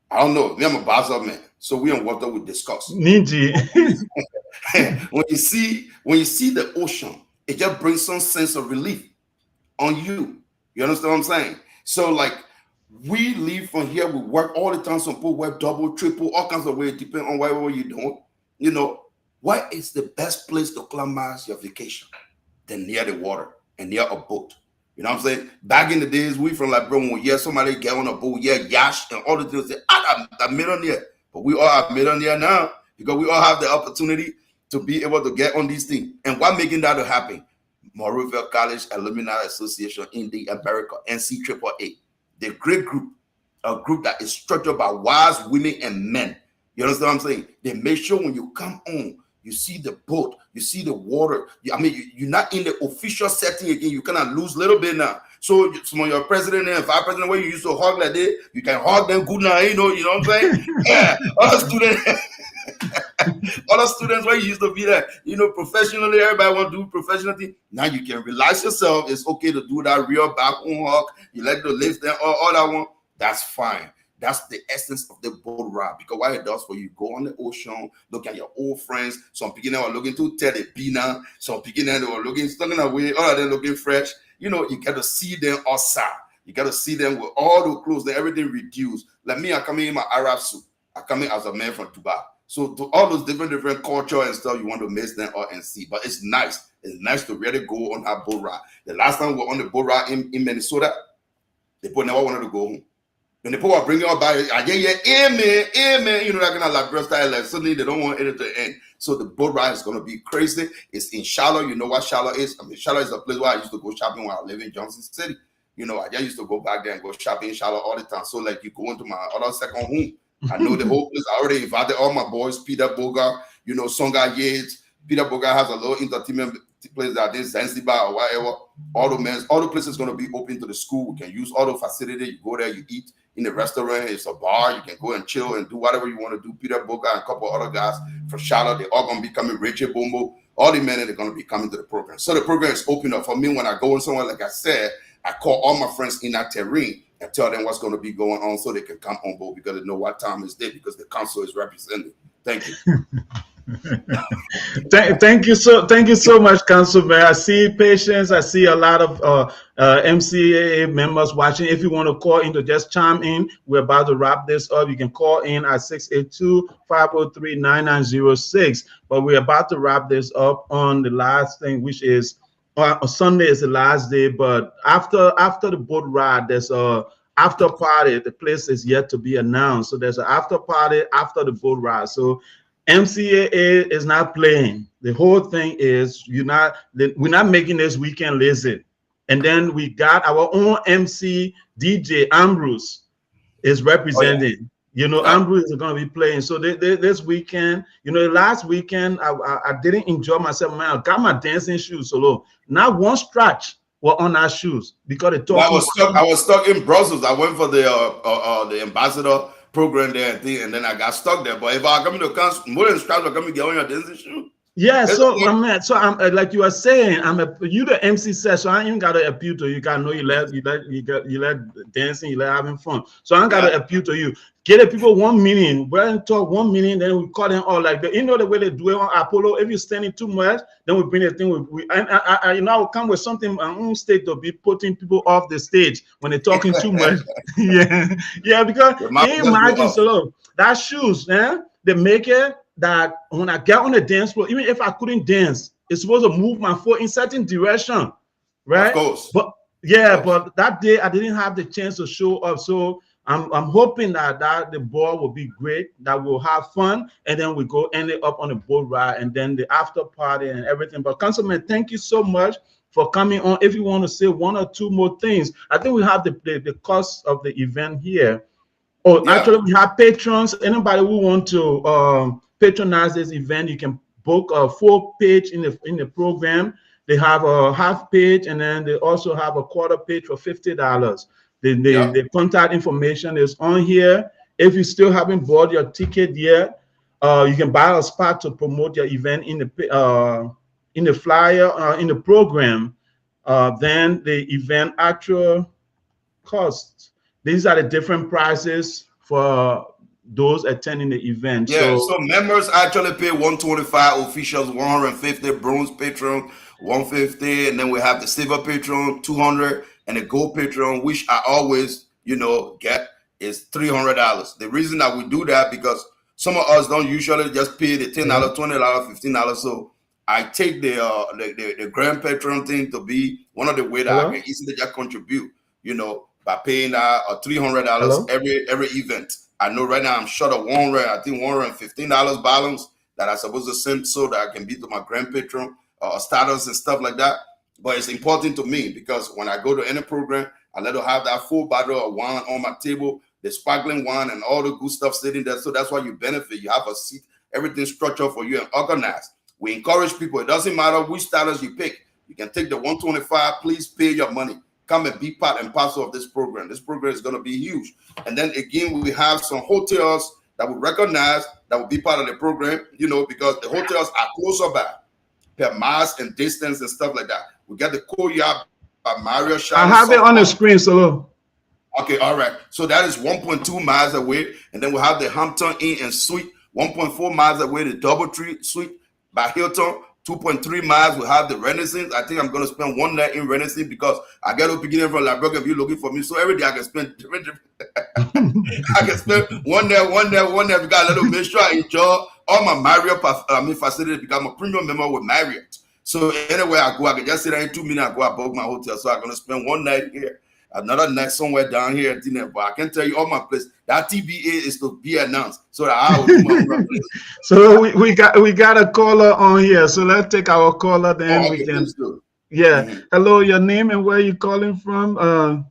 I don't know, me, I'm a Basel man, so we on water we discuss. Ninji. When you see the ocean, it just brings some sense of relief on you. You understand what I'm saying? So like we leave from here, we work all the time. Some people work double, triple, all kinds of ways, depending on whatever you're doing. You know, what is the best place to climax your vacation than near the water and near a boat? You know what I'm saying? Back in the days, we from like, bro, when yeah, somebody get on a boat, yeah, yash, and all the things, say, I'm millionaire. But we all are millionaire now because we all have the opportunity to be able to get on these things. And what making that to happen? Monrovia College Alumni Association in the America, MCAAA, the great group, a group that is structured by wise women and men. You understand what I'm saying? They make sure when you come on, you see the boat, you see the water. You're not in the official setting again. You kind of lose a little bit now. So some of your president and vice president, where you used to hug like that, you can hug them good now. You know what I'm saying? Yeah, other students, other students where you used to be there, professionally, everybody want to do professional thing. Now you can relax yourself. It's okay to do that real back home hug. You let the lift and all that one. That's fine. That's the essence of the boat ride. Because what it does for you, go on the ocean, look at your old friends. Some people were looking to tell the Bina. Some people they were looking, standing away, all of them looking fresh. You get to see them outside. You got to see them with all the clothes, then everything reduced. Like me, I come in my Arab suit. I come in as a man from Dubai. So to all those different culture and stuff, you want to mix them all and see. But it's nice. It's nice to really go on that boat ride. The last time we were on the boat ride in Minnesota, the boat never wanted to go home. When the people are bringing up by, amen, amen, that kind of like girl style, like suddenly they don't want it to end. So the boat ride is going to be crazy. It's in Charlotte. You know what Charlotte is? Charlotte is a place where I used to go shopping when I lived in Johnson City. I just used to go back there and go shopping in Charlotte all the time. So like you go into my other second home. I know the whole place. I already invited all my boys, Peter Bogart, Songa Yates. Peter Bogart has a little entertainment place that is Zanzibar or whatever. All the places going to be open to the school. We can use all the facility. You go there, you eat in the restaurant. It's a bar. You can go and chill and do whatever you want to do. Peter Bogart and a couple other guys from Charlotte, they're all going to be coming. Richard Bombo, all the men are going to be coming to the program. So the program is open up for me. When I go in somewhere, like I said, I call all my friends in that terrain and tell them what's going to be going on so they can come on board because they know what time is there because the council is represented. Thank you. Thank you so much, Councilman. I see patients. I see a lot of MCAA members watching. If you want to call in to just chime in, we're about to wrap this up. You can call in at 682-503-9906. But we're about to wrap this up on the last thing, which is Sunday is the last day. But after the boat ride, there's a after party. The place is yet to be announced. So there's an after party after the boat ride. So MCAA is not playing. The whole thing is we're not making this weekend lazy. And then we got our own MC DJ Ambrose is representing. Oh, yeah. Ambrose is going to be playing. So this weekend, last weekend I didn't enjoy myself. Man, I got my dancing shoes solo. Not one scratch were on our shoes because they I talking. was stuck in Brussels. I went for the ambassador program there and then I got stuck there. But if I come to council, more than scratch, I come to get on your dancing shoe. Yeah, I'm like you are saying, you the MC set, so I ain't gotta appeal to you. You gotta know you let dancing, you let having fun. So I ain't gotta appeal to you. Get the people 1 minute, we're talk 1 minute, then we call them all like the way they do it on Apollo. If you're standing too much, then we bring the thing. I will come with something my own state to be putting people off the stage when they're talking too much. yeah, because imagine so that shoes, they make it that when I get on the dance floor, even if I couldn't dance, it's supposed to move my foot in certain direction, right? Of course. But but that day I didn't have the chance to show up. So I'm hoping that the ball will be great, that we'll have fun, and then we go end it up on the boat ride and then the after party and everything. But Councilman, thank you so much for coming on. If you want to say one or two more things, I think we have the cost of the event here. Oh, yeah. Actually, we have patrons. Anybody who want to patronize this event, you can book a full page in the program. They have a half page, and then they also have a quarter page for $50. The contact information is on here. If you still haven't bought your ticket yet, you can buy a spot to promote your event in the flyer in the program. Then the event actual costs. These are the different prices for those attending the event. Yeah, so members actually pay $125, officials $150, bronze patron $150, and then we have the silver patron $200, and the gold patron, which I always get, is $300. The reason that we do that because some of us don't usually just pay the $10, $20, $15. So I take the grand patron thing to be one of the ways that I can easily just contribute, by paying $300 every event. I know right now I'm short of $115 balance that I'm supposed to send so that I can be to my grand patron status and stuff like that. But it's important to me because when I go to any program, I let them have that full bottle of wine on my table, the sparkling wine and all the good stuff sitting there. So that's why you benefit. You have a seat, everything structured for you and organized. We encourage people. It doesn't matter which status you pick. You can take the 125. Please pay your money. Come and be part and parcel of this program. This program is going to be huge. And then again, we have some hotels that we recognize that will be part of the program, because the hotels are closer by per miles and distance and stuff like that. We got the Courtyard by Marriott. I have it on the screen, so. Okay, all right. So that is 1.2 miles away. And then we have the Hampton Inn and Suite, 1.4 miles away, the Doubletree Suite by Hilton. 2.3 miles, we have the Renaissance. I think I'm going to spend one night in Renaissance because I get up beginning from Labrook if you're looking for me. So every day I can spend different. I can spend one day. Because I let them make sure I enjoy all my Marriott facilities because I'm a premium member with Marriott. So anywhere I go, I can just sit there in 2 minutes. I go, I book my hotel. So I'm going to spend one night here, another night somewhere down here at dinner. But I can tell you all my place. That TBA is to be announced so that I will do my place. So we got a caller on here. So let's take our caller, then we can. Yeah. Mm-hmm. Hello, your name and where you calling from?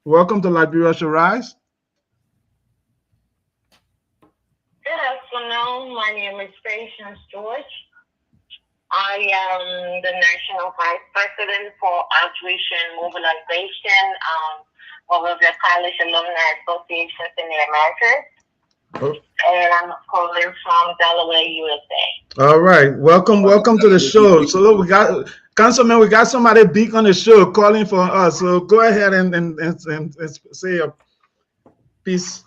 Welcome to Liberia Shall Rise. Good afternoon. My name is Patience George. I am the National Vice President for Outreach and Mobilization of the College Alumni Associations in the Americas. And I'm calling from Delaware, USA. All right. Welcome to the show. So look, we got Councilman, we got somebody big on the show calling for us. So go ahead and say your piece.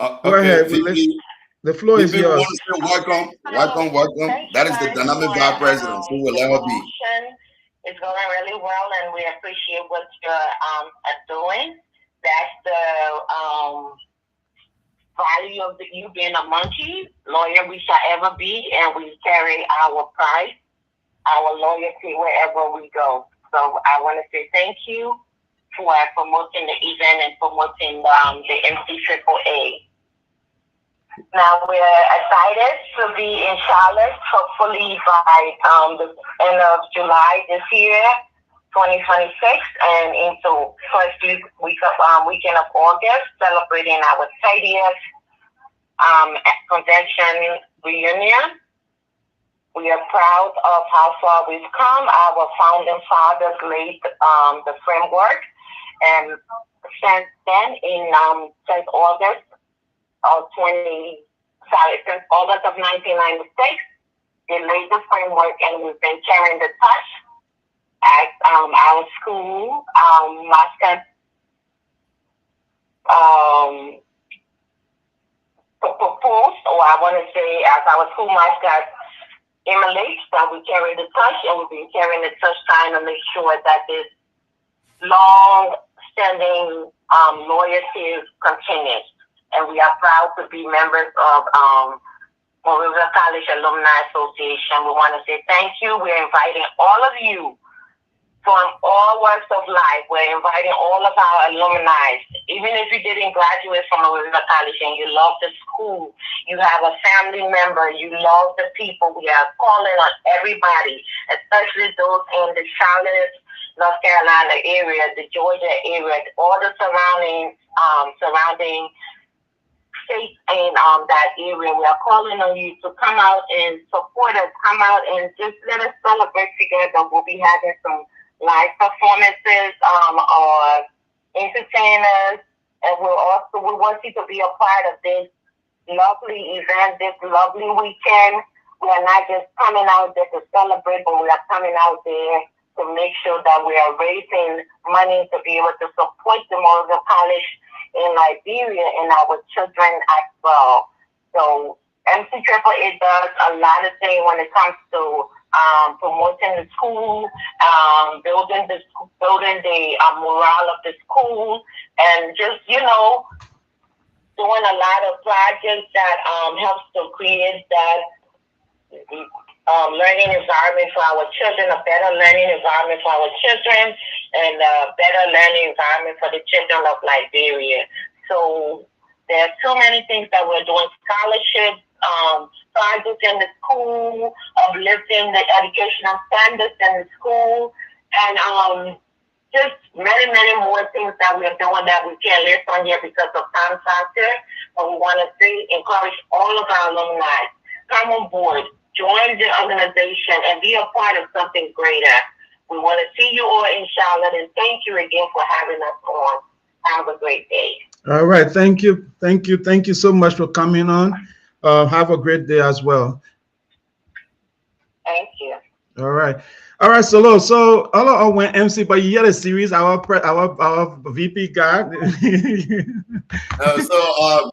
Go ahead. The floor is VP, we want yours. to say welcome, welcome, welcome. Thank you That is the guys dynamic for vice president. So we'll the let her be. promotion. It's going really well, and we appreciate what you're are doing. That's the value of you being a monkey lawyer we shall ever be, and we carry our pride, our loyalty wherever we go. So I want to say thank you for promoting the event and promoting the MCAAA. Now we're excited to be in Charlotte, hopefully by the end of July this year, 2026, and into first weekend of August, celebrating our 30th convention reunion. We are proud of how far we've come. Our founding fathers laid the framework, and since then, since August since August of 1996, they laid the framework, and we've been carrying the touch at our school mascot proposed, or I want to say, as our school mascot emulates, that we carry the touch, and we've been carrying the touch, trying to make sure that this long-standing loyalty continues. And we are proud to be members of Monrovia College Alumni Association. We want to say thank you. We're inviting all of you from all walks of life. We're inviting all of our alumni. Even if you didn't graduate from Monrovia College and you love the school, you have a family member, you love the people, we are calling on everybody, especially those in the Charlotte, North Carolina area, the Georgia area, all the surrounding states in that area. We are calling on you to come out and support us, come out and just let us celebrate together. We'll be having some live performances or entertainers, and we want you to be a part of this lovely event, this lovely weekend. We are not just coming out there to celebrate, but we are coming out there to make sure that we are raising money to be able to support the Monrovia College in Liberia and our children as well. So MCAAA does a lot of things when it comes to promoting the school, building the morale of the school, and just doing a lot of projects that helps to create that learning environment for our children, a better learning environment for our children, and a better learning environment for the children of Liberia. So there are so many things that we're doing: scholarships, projects in the school, uplifting the educational standards in the school, and just many, many more things that we're doing that we can't list on here because of time factor. But we want to encourage all of our alumni, come on board, join the organization, and be a part of something greater. We want to see you all in Charlotte, and thank you again for having us on. Have a great day. All right. Thank you. Thank you. Thank you so much for coming on. Have a great day as well. Thank you. All right. All right, so I went MC, but you had a series, our VP guy.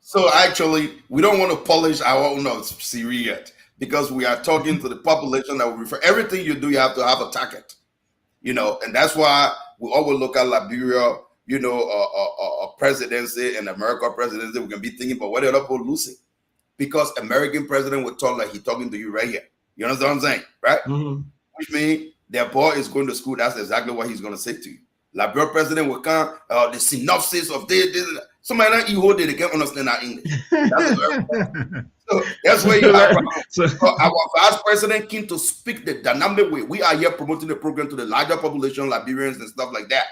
So actually, we don't want to polish our own series yet because we are talking to the population that will refer. Everything you do, you have to have a target, and that's why we always look at Liberia, a presidency and America presidency. We can be thinking, but what are other people losing? Because American president would talk like he's talking to you right here. You understand what I'm saying, right? Mm-hmm. Which means their boy is going to school. That's exactly what he's going to say to you. Liberia president will come, the synopsis of this. Somebody like you they can't understand our English. So that's where you are. So our vice president came to speak the dynamic way. We are here promoting the program to the larger population, Liberians and stuff like that.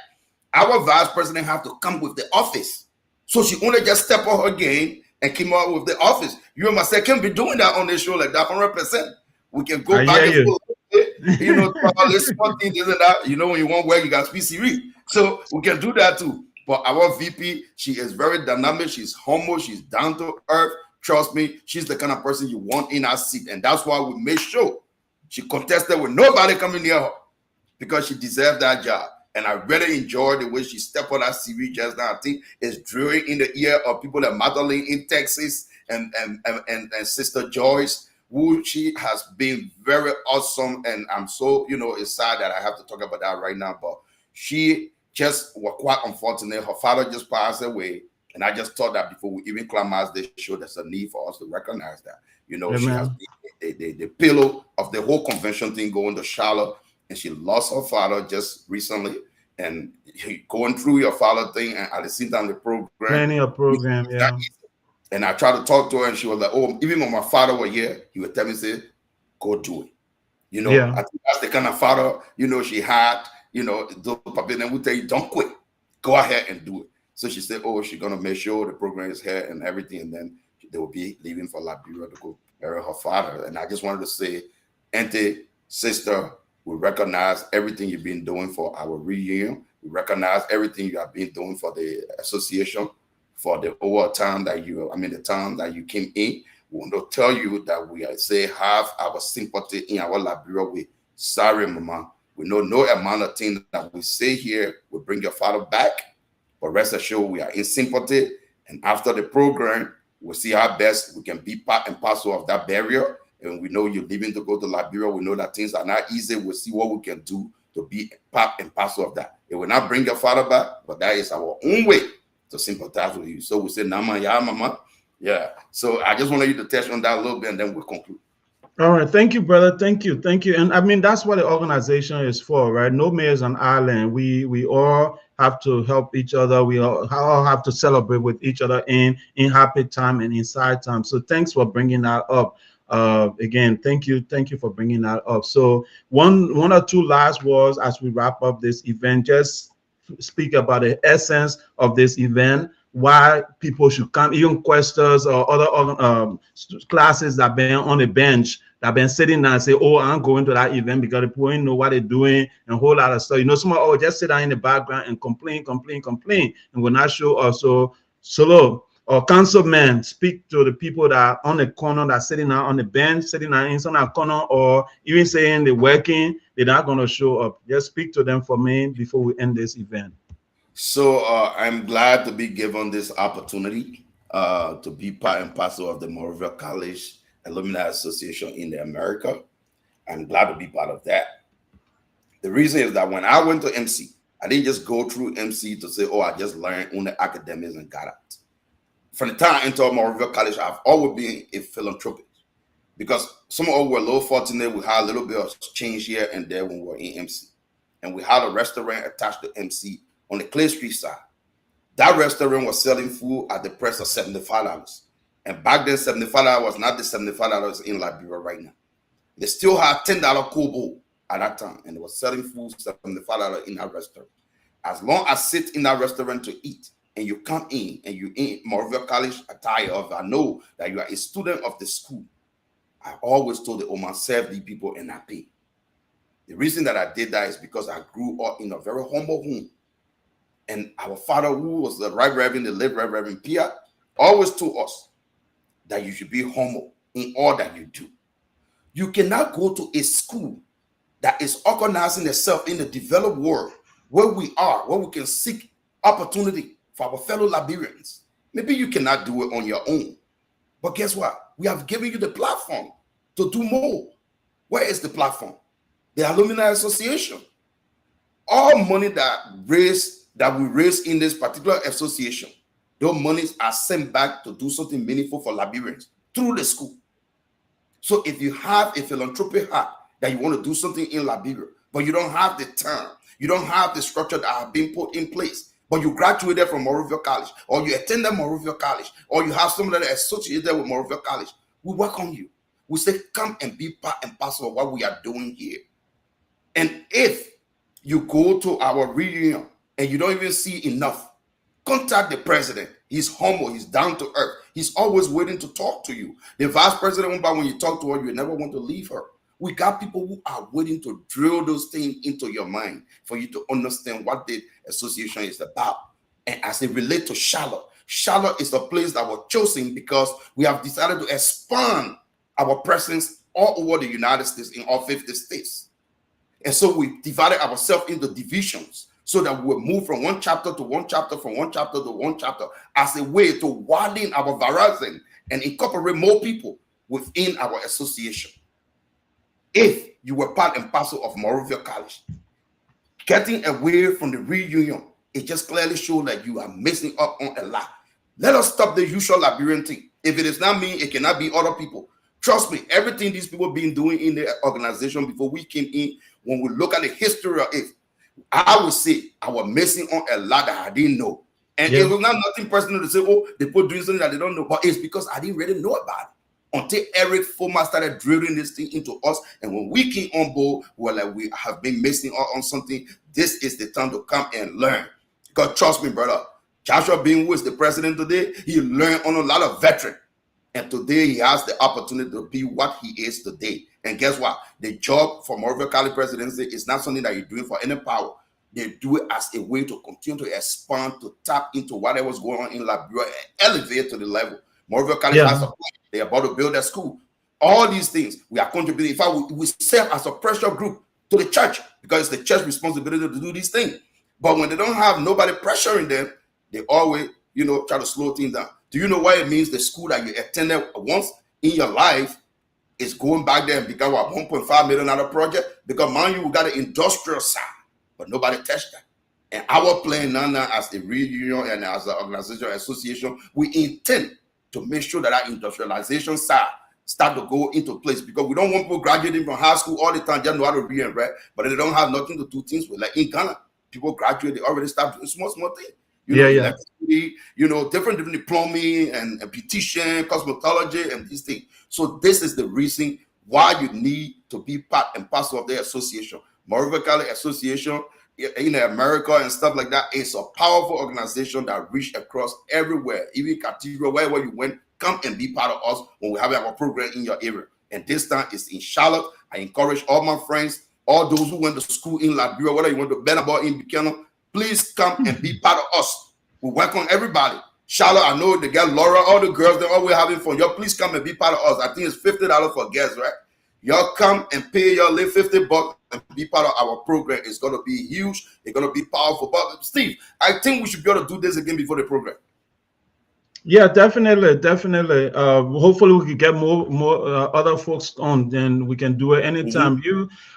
Our vice president have to come with the office. So she only just step on her game and came out with the office. You and myself can't be doing that on this show like that 100%. We can go back and forth. Let's small things, this and that. When you want work, you got PCV. So we can do that too. But our VP, she is very dynamic. She's humble. She's down to earth. Trust me, she's the kind of person you want in our seat. And that's why we made sure she contested with nobody coming near her because she deserved that job. And I really enjoyed the way she stepped on that CV just now. I think it's drilling in the ear of people that Madeline in Texas and Sister Joyce, who she has been very awesome. And I'm so, it's sad that I have to talk about that right now, but she just was quite unfortunate. Her father just passed away. And I just thought that before we even climax this show, there's a need for us to recognize that. She has Amen. been the pillow of the whole convention thing going to Charlotte, and she lost her father just recently. And going through your father thing, and at the same time, the program, Planning a program, yeah. and I tried to talk to her, and she was like, "Oh, even when my father was here, he would tell me, say, go do it." Yeah. I think that's the kind of father, she had, those people, then we tell you, don't quit. Go ahead and do it. So she said, oh, she's going to make sure the program is here and everything. And then they will be leaving for Liberia to go bury her father. And I just wanted to say, Auntie, sister, we recognize everything you've been doing for our reunion. We recognize everything you have been doing for the association, for the over time that the time that you came in. We want to tell you that we say have our sympathy in our Liberia way. Sorry, Mama. We know no amount of things that we say here will bring your father back. But rest assured, we are in sympathy. And after the program, we'll see how best we can be part and parcel of that barrier. And we know you're leaving to go to Liberia. We know that things are not easy. We'll see what we can do to be part and parcel of that. It will not bring your father back, but that is our own way to sympathize with you. So we say, Nama, ya, Mama. Yeah. So I just wanted you to touch on that a little bit, and then we'll conclude. All right, thank you, brother. Thank you, thank you. And I mean, that's what the organization is for, right? No man is an island. We all have to help each other. We all have to celebrate with each other in happy time and in sad time. So thanks for bringing that up. Again, thank you for bringing that up. So one or two last words as we wrap up this event. Just speak about the essence of this event, why people should come, even questions or other classes that been on the bench that been sitting there and say, oh, I'm going to that event because the people ain't know what they're doing and a whole lot of stuff. Someone, oh, just sit down in the background and complain, and will not show up. So solo or councilman speak to the people that are on the corner, that sitting down on the bench, sitting down in some corner, or even saying they're working, they're not going to show up. Just speak to them for me before we end this event. So I'm glad to be given this opportunity to be part and parcel of the Monrovia College Alumni Association in America. I'm glad to be part of that. The reason is that when I went to MC, I didn't just go through MC to say, oh, I just learned on the academics and got out. From the time I entered Monrovia College, I've always been a philanthropist because some of us were a little fortunate. We had a little bit of change here and there when we were in MC. And we had a restaurant attached to MC on the Clay Street side. That restaurant was selling food at the price of $75. And back then, $75 was not the $75 in Liberia right now. They still had $10 kobo at that time, and they were selling food $75 in that restaurant. As long as sit in that restaurant to eat, and you come in and you in Monrovia College attire, of I know that you are a student of the school. I always told the Oman serve the people and I pay. The reason that I did that is because I grew up in a very humble home. And our father, who was the late Reverend Peare, always told us that you should be humble in all that you do. You cannot go to a school that is organizing itself in the developed world where we are, where we can seek opportunity for our fellow Liberians. Maybe you cannot do it on your own. But guess what? We have given you the platform to do more. Where is the platform? The Alumni Association. All money that we raise in this particular association, those monies are sent back to do something meaningful for Liberians through the school. So if you have a philanthropic heart that you want to do something in Liberia, but you don't have the time, you don't have the structure that have been put in place, but you graduated from Monrovia College, or you attended Monrovia College, or you have someone that is associated with Monrovia College, we welcome you. We say, come and be part and parcel of what we are doing here. And if you go to our reunion and you don't even see enough, contact the president. He's humble. He's down to earth. He's always waiting to talk to you. The vice president, when you talk to her, you never want to leave her. We got people who are waiting to drill those things into your mind for you to understand what the association is about. And as it relates to Charlotte, Charlotte is a place that was chosen because we have decided to expand our presence all over the United States in all 50 states. And so we divided ourselves into divisions so that we'll move from one chapter to one chapter, from one chapter to one chapter, as a way to widen our horizon and incorporate more people within our association. If you were part and parcel of Monrovia College, getting away from the reunion, it just clearly shows that you are missing up on a lot. Let us stop the usual Liberian thing. If it is not me, it cannot be other people. Trust me, everything these people been doing in the organization before we came in, when we look at the history of it, I would say I was missing on a lot that I didn't know. And it was not nothing personal to say, oh, they put doing something that they don't know, but it's because I didn't really know about it until Eric Foreman started drilling this thing into us. And when we came on board, we were like, we have been missing out on something. This is the time to come and learn. Because trust me, brother, Joshua Bean, who is the president today, he learned on a lot of veterans. And today he has the opportunity to be what he is today. And guess what? The job for Monrovia College presidency is not something that you're doing for any power. They do it as a way to continue to expand, to tap into whatever's going on in Liberia and elevate to the level. Monrovia College has a plan. They're about to build a school. All these things, we are contributing. In fact, we serve as a pressure group to the church because it's the church's responsibility to do these things. But when they don't have nobody pressuring them, they always, try to slow things down. Do you know what it means? The school that you attended once in your life is going back there and become a $1.5 million project? Because, mind you, we got an industrial side, but nobody touched that. And our plan now as a reunion and as an organization association, we intend to make sure that our industrialization side start to go into place, because we don't want people graduating from high school all the time, just know how to read and write, but they don't have nothing to do things with. Like in Ghana, people graduate, they already start doing small things. Different plumbing and beautician, cosmetology, and these things. So this is the reason why you need to be part and parcel of the association. Monrovia College Association in America and stuff like that is a powerful organization that reach across everywhere, even Cathedral, wherever you went. Come and be part of us when we have our program in your area. And this time it's in Charlotte. I encourage all my friends, all those who went to school in Liberia, whether you went to Benabor in Buchanan, please come and be part of us. We welcome everybody. Charlotte, I know they got Laura, all the girls, they're always having fun. Y'all please come and be part of us. I think it's $50 for guests, right? Y'all come and pay your live $50 and be part of our program. It's going to be huge. It's going to be powerful. But Steve, I think we should be able to do this again before the program. Yeah, definitely. Hopefully we can get more other folks on, then we can do it anytime.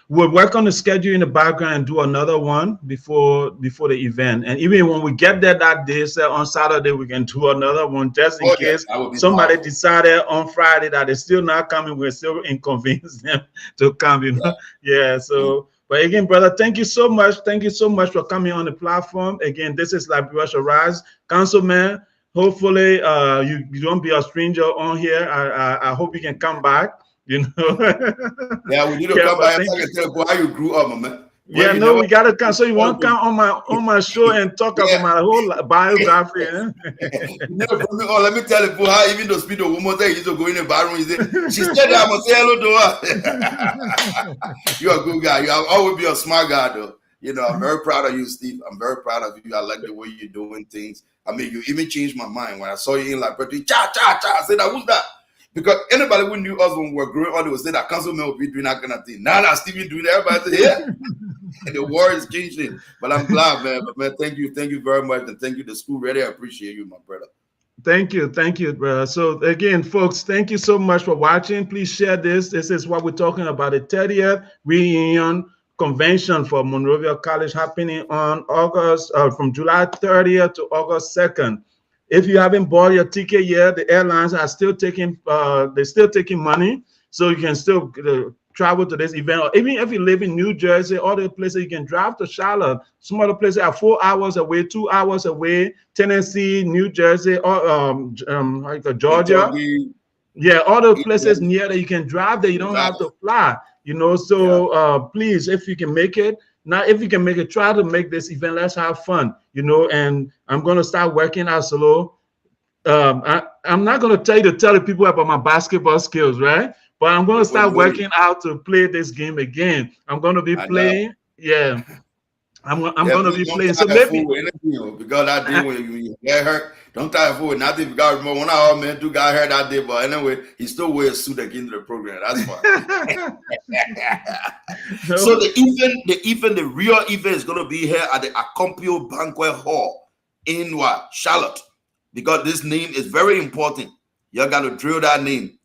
We'll work on the schedule in the background and do another one before the event. And even when we get there that day, say on Saturday, we can do another one just in case somebody decided on Friday that they're still not coming. We're still inconvenience them to come, So, but again, brother, thank you so much. Thank you so much for coming on the platform. Again, this is Liberia Shall Rise, Councilman. Hopefully, you don't be a stranger on here. I hope you can come back. Yeah, we need to come back and tell how you grew up, man. We gotta come. So you want to come on my show and talk about my whole biography? Let me tell you how even those people woman that used to go in the bathroom. She said, "I must say hello to her." You're a good guy. You have always be a smart guy, though. I'm very proud of you, Steve. I'm very proud of you. I like the way you're doing things. I mean, you even changed my mind when I saw you in Liberia. Cha. I said, who's that? Because anybody who knew us when we were growing up, they would say that councilman will be doing that kind of thing. Now, Steve doing that. Everybody said, yeah. And the war is changing. But I'm glad, man. But man, thank you very much. And thank you to school. Really, I appreciate you, my brother. Thank you, brother. So again, folks, thank you so much for watching. Please share this. This is what we're talking about, the 30th reunion convention for Monrovia College happening on from July 30th to August 2nd. If you haven't bought your ticket yet, the airlines are still taking money, so you can still travel to this event. Or even if you live in New Jersey, all the places you can drive to Charlotte. Some other places are 4 hours away, 2 hours away. Tennessee, New Jersey, or Georgia. Yeah, all the places near that you can drive there. You don't have to fly. Please, if you can make it, try to make this event. Let's have fun, and I'm going to start working out solo. I'm not going to tell the people about my basketball skills, right? But I'm going to start working out to play this game again. I'm going to be playing. Yeah. I'm going to be playing. So maybe because that day when you get hurt, don't try to fool nothing. Because remember when our man do got hurt that day, but anyway, he still wears a suit again to the program. That's fine. So the real event is going to be here at the Accompio Banquet Hall in Charlotte, because this name is very important. Y'all got to drill that name.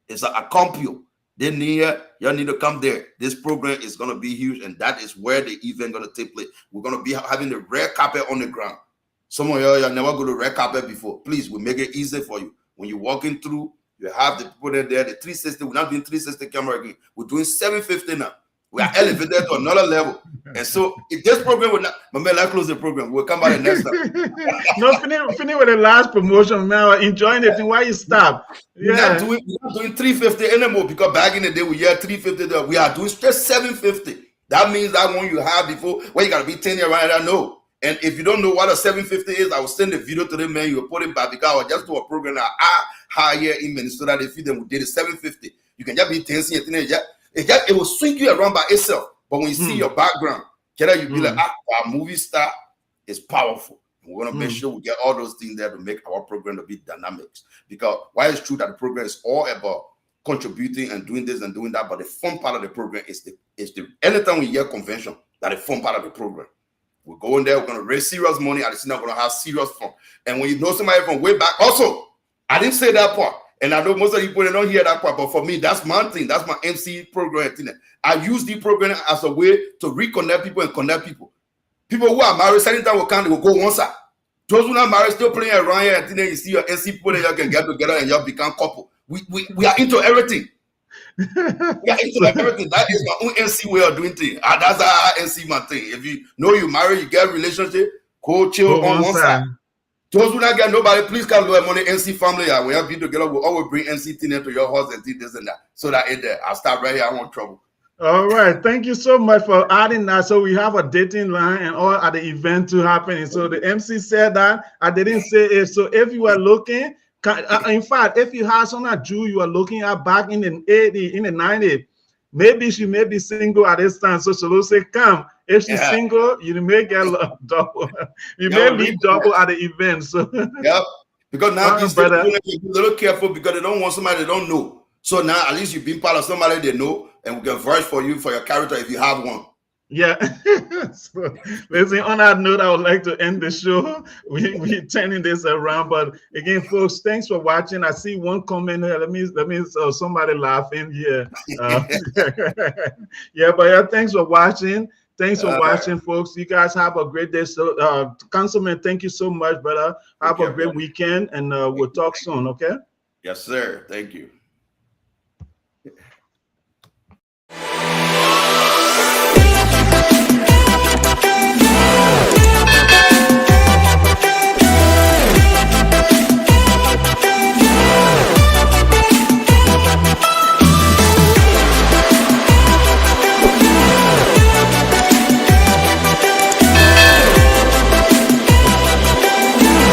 It's a compio. They need y'all need to come there. This program is gonna be huge, and that is where the event gonna take place. We're gonna be having the red carpet on the ground. Some of y'all never go to red carpet before. Please, we make it easy for you. When you're walking through, you have the people there, the 360. We're not doing 360 camera again. We're doing 750 now. We are elevated to another level. And so if this program will not, my man, let's close the program. We'll come back the next time. No, finish with the last promotion, man. Enjoying it. Why you stop? We're not doing 350 anymore, because back in the day we had 350. We are doing just 750. That means that one you have before, where you gotta be 10 years right. I know. And if you don't know what a 750 is, I will send the video to them, man. You will put it back, because I will just do a program that I hire in Minnesota. They feed them with did 750. You can just be 10 cents. It will swing you around by itself. But when you see your background, Keller, you be like, our movie star is powerful. And we're gonna make sure we get all those things there to make our program to be dynamics. Because while it's true that the program is all about contributing and doing this and doing that, but the fun part of the program is the anytime we hear convention, that the fun part of the program. We're going there, we're gonna raise serious money, and it's not gonna have serious fun. And when you know somebody from way back, also, I didn't say that part. And I know most of you people don't hear that part, but for me, that's my thing. That's my MC program thing. I use the program as a way to reconnect people and connect people. People who are married, certain time will come, they will go one side. Those who are not married still playing around here, and then you see your MC people, and you can get together and you become couple. We are into everything. We are into everything. That is my own MC way of doing things. That's how I MC my thing. If you know you married, you get a relationship, go chill on one side. Those who not get nobody, please come to money NC family. We have been together. We'll always bring NC thing into your house and do this and that. So that I'll start right here. I want trouble. All right. Thank you so much for adding that. So we have a dating line and all at the event to happen. And so the MC said that. I didn't say it. So if you are looking, in fact, if you have some Jew you are looking at back in the 80s, in the 90s, maybe she may be single at this time. So she will say, come. If she's single, you may get double. You may leave double at the event. So because now these people be a little careful, because they don't want somebody they don't know. So now at least you've been part of somebody they know, and we can vouch for you for your character if you have one. Yeah. So, listen, on that note, I would like to end the show. We're turning this around. But again, folks, thanks for watching. I see one comment here. Let me somebody laughing here. Thanks for watching. Thanks for watching, folks. You guys have a great day. So, Councilman, thank you so much, brother. Have a great weekend, and we'll talk soon, okay? Yes, sir. Thank you.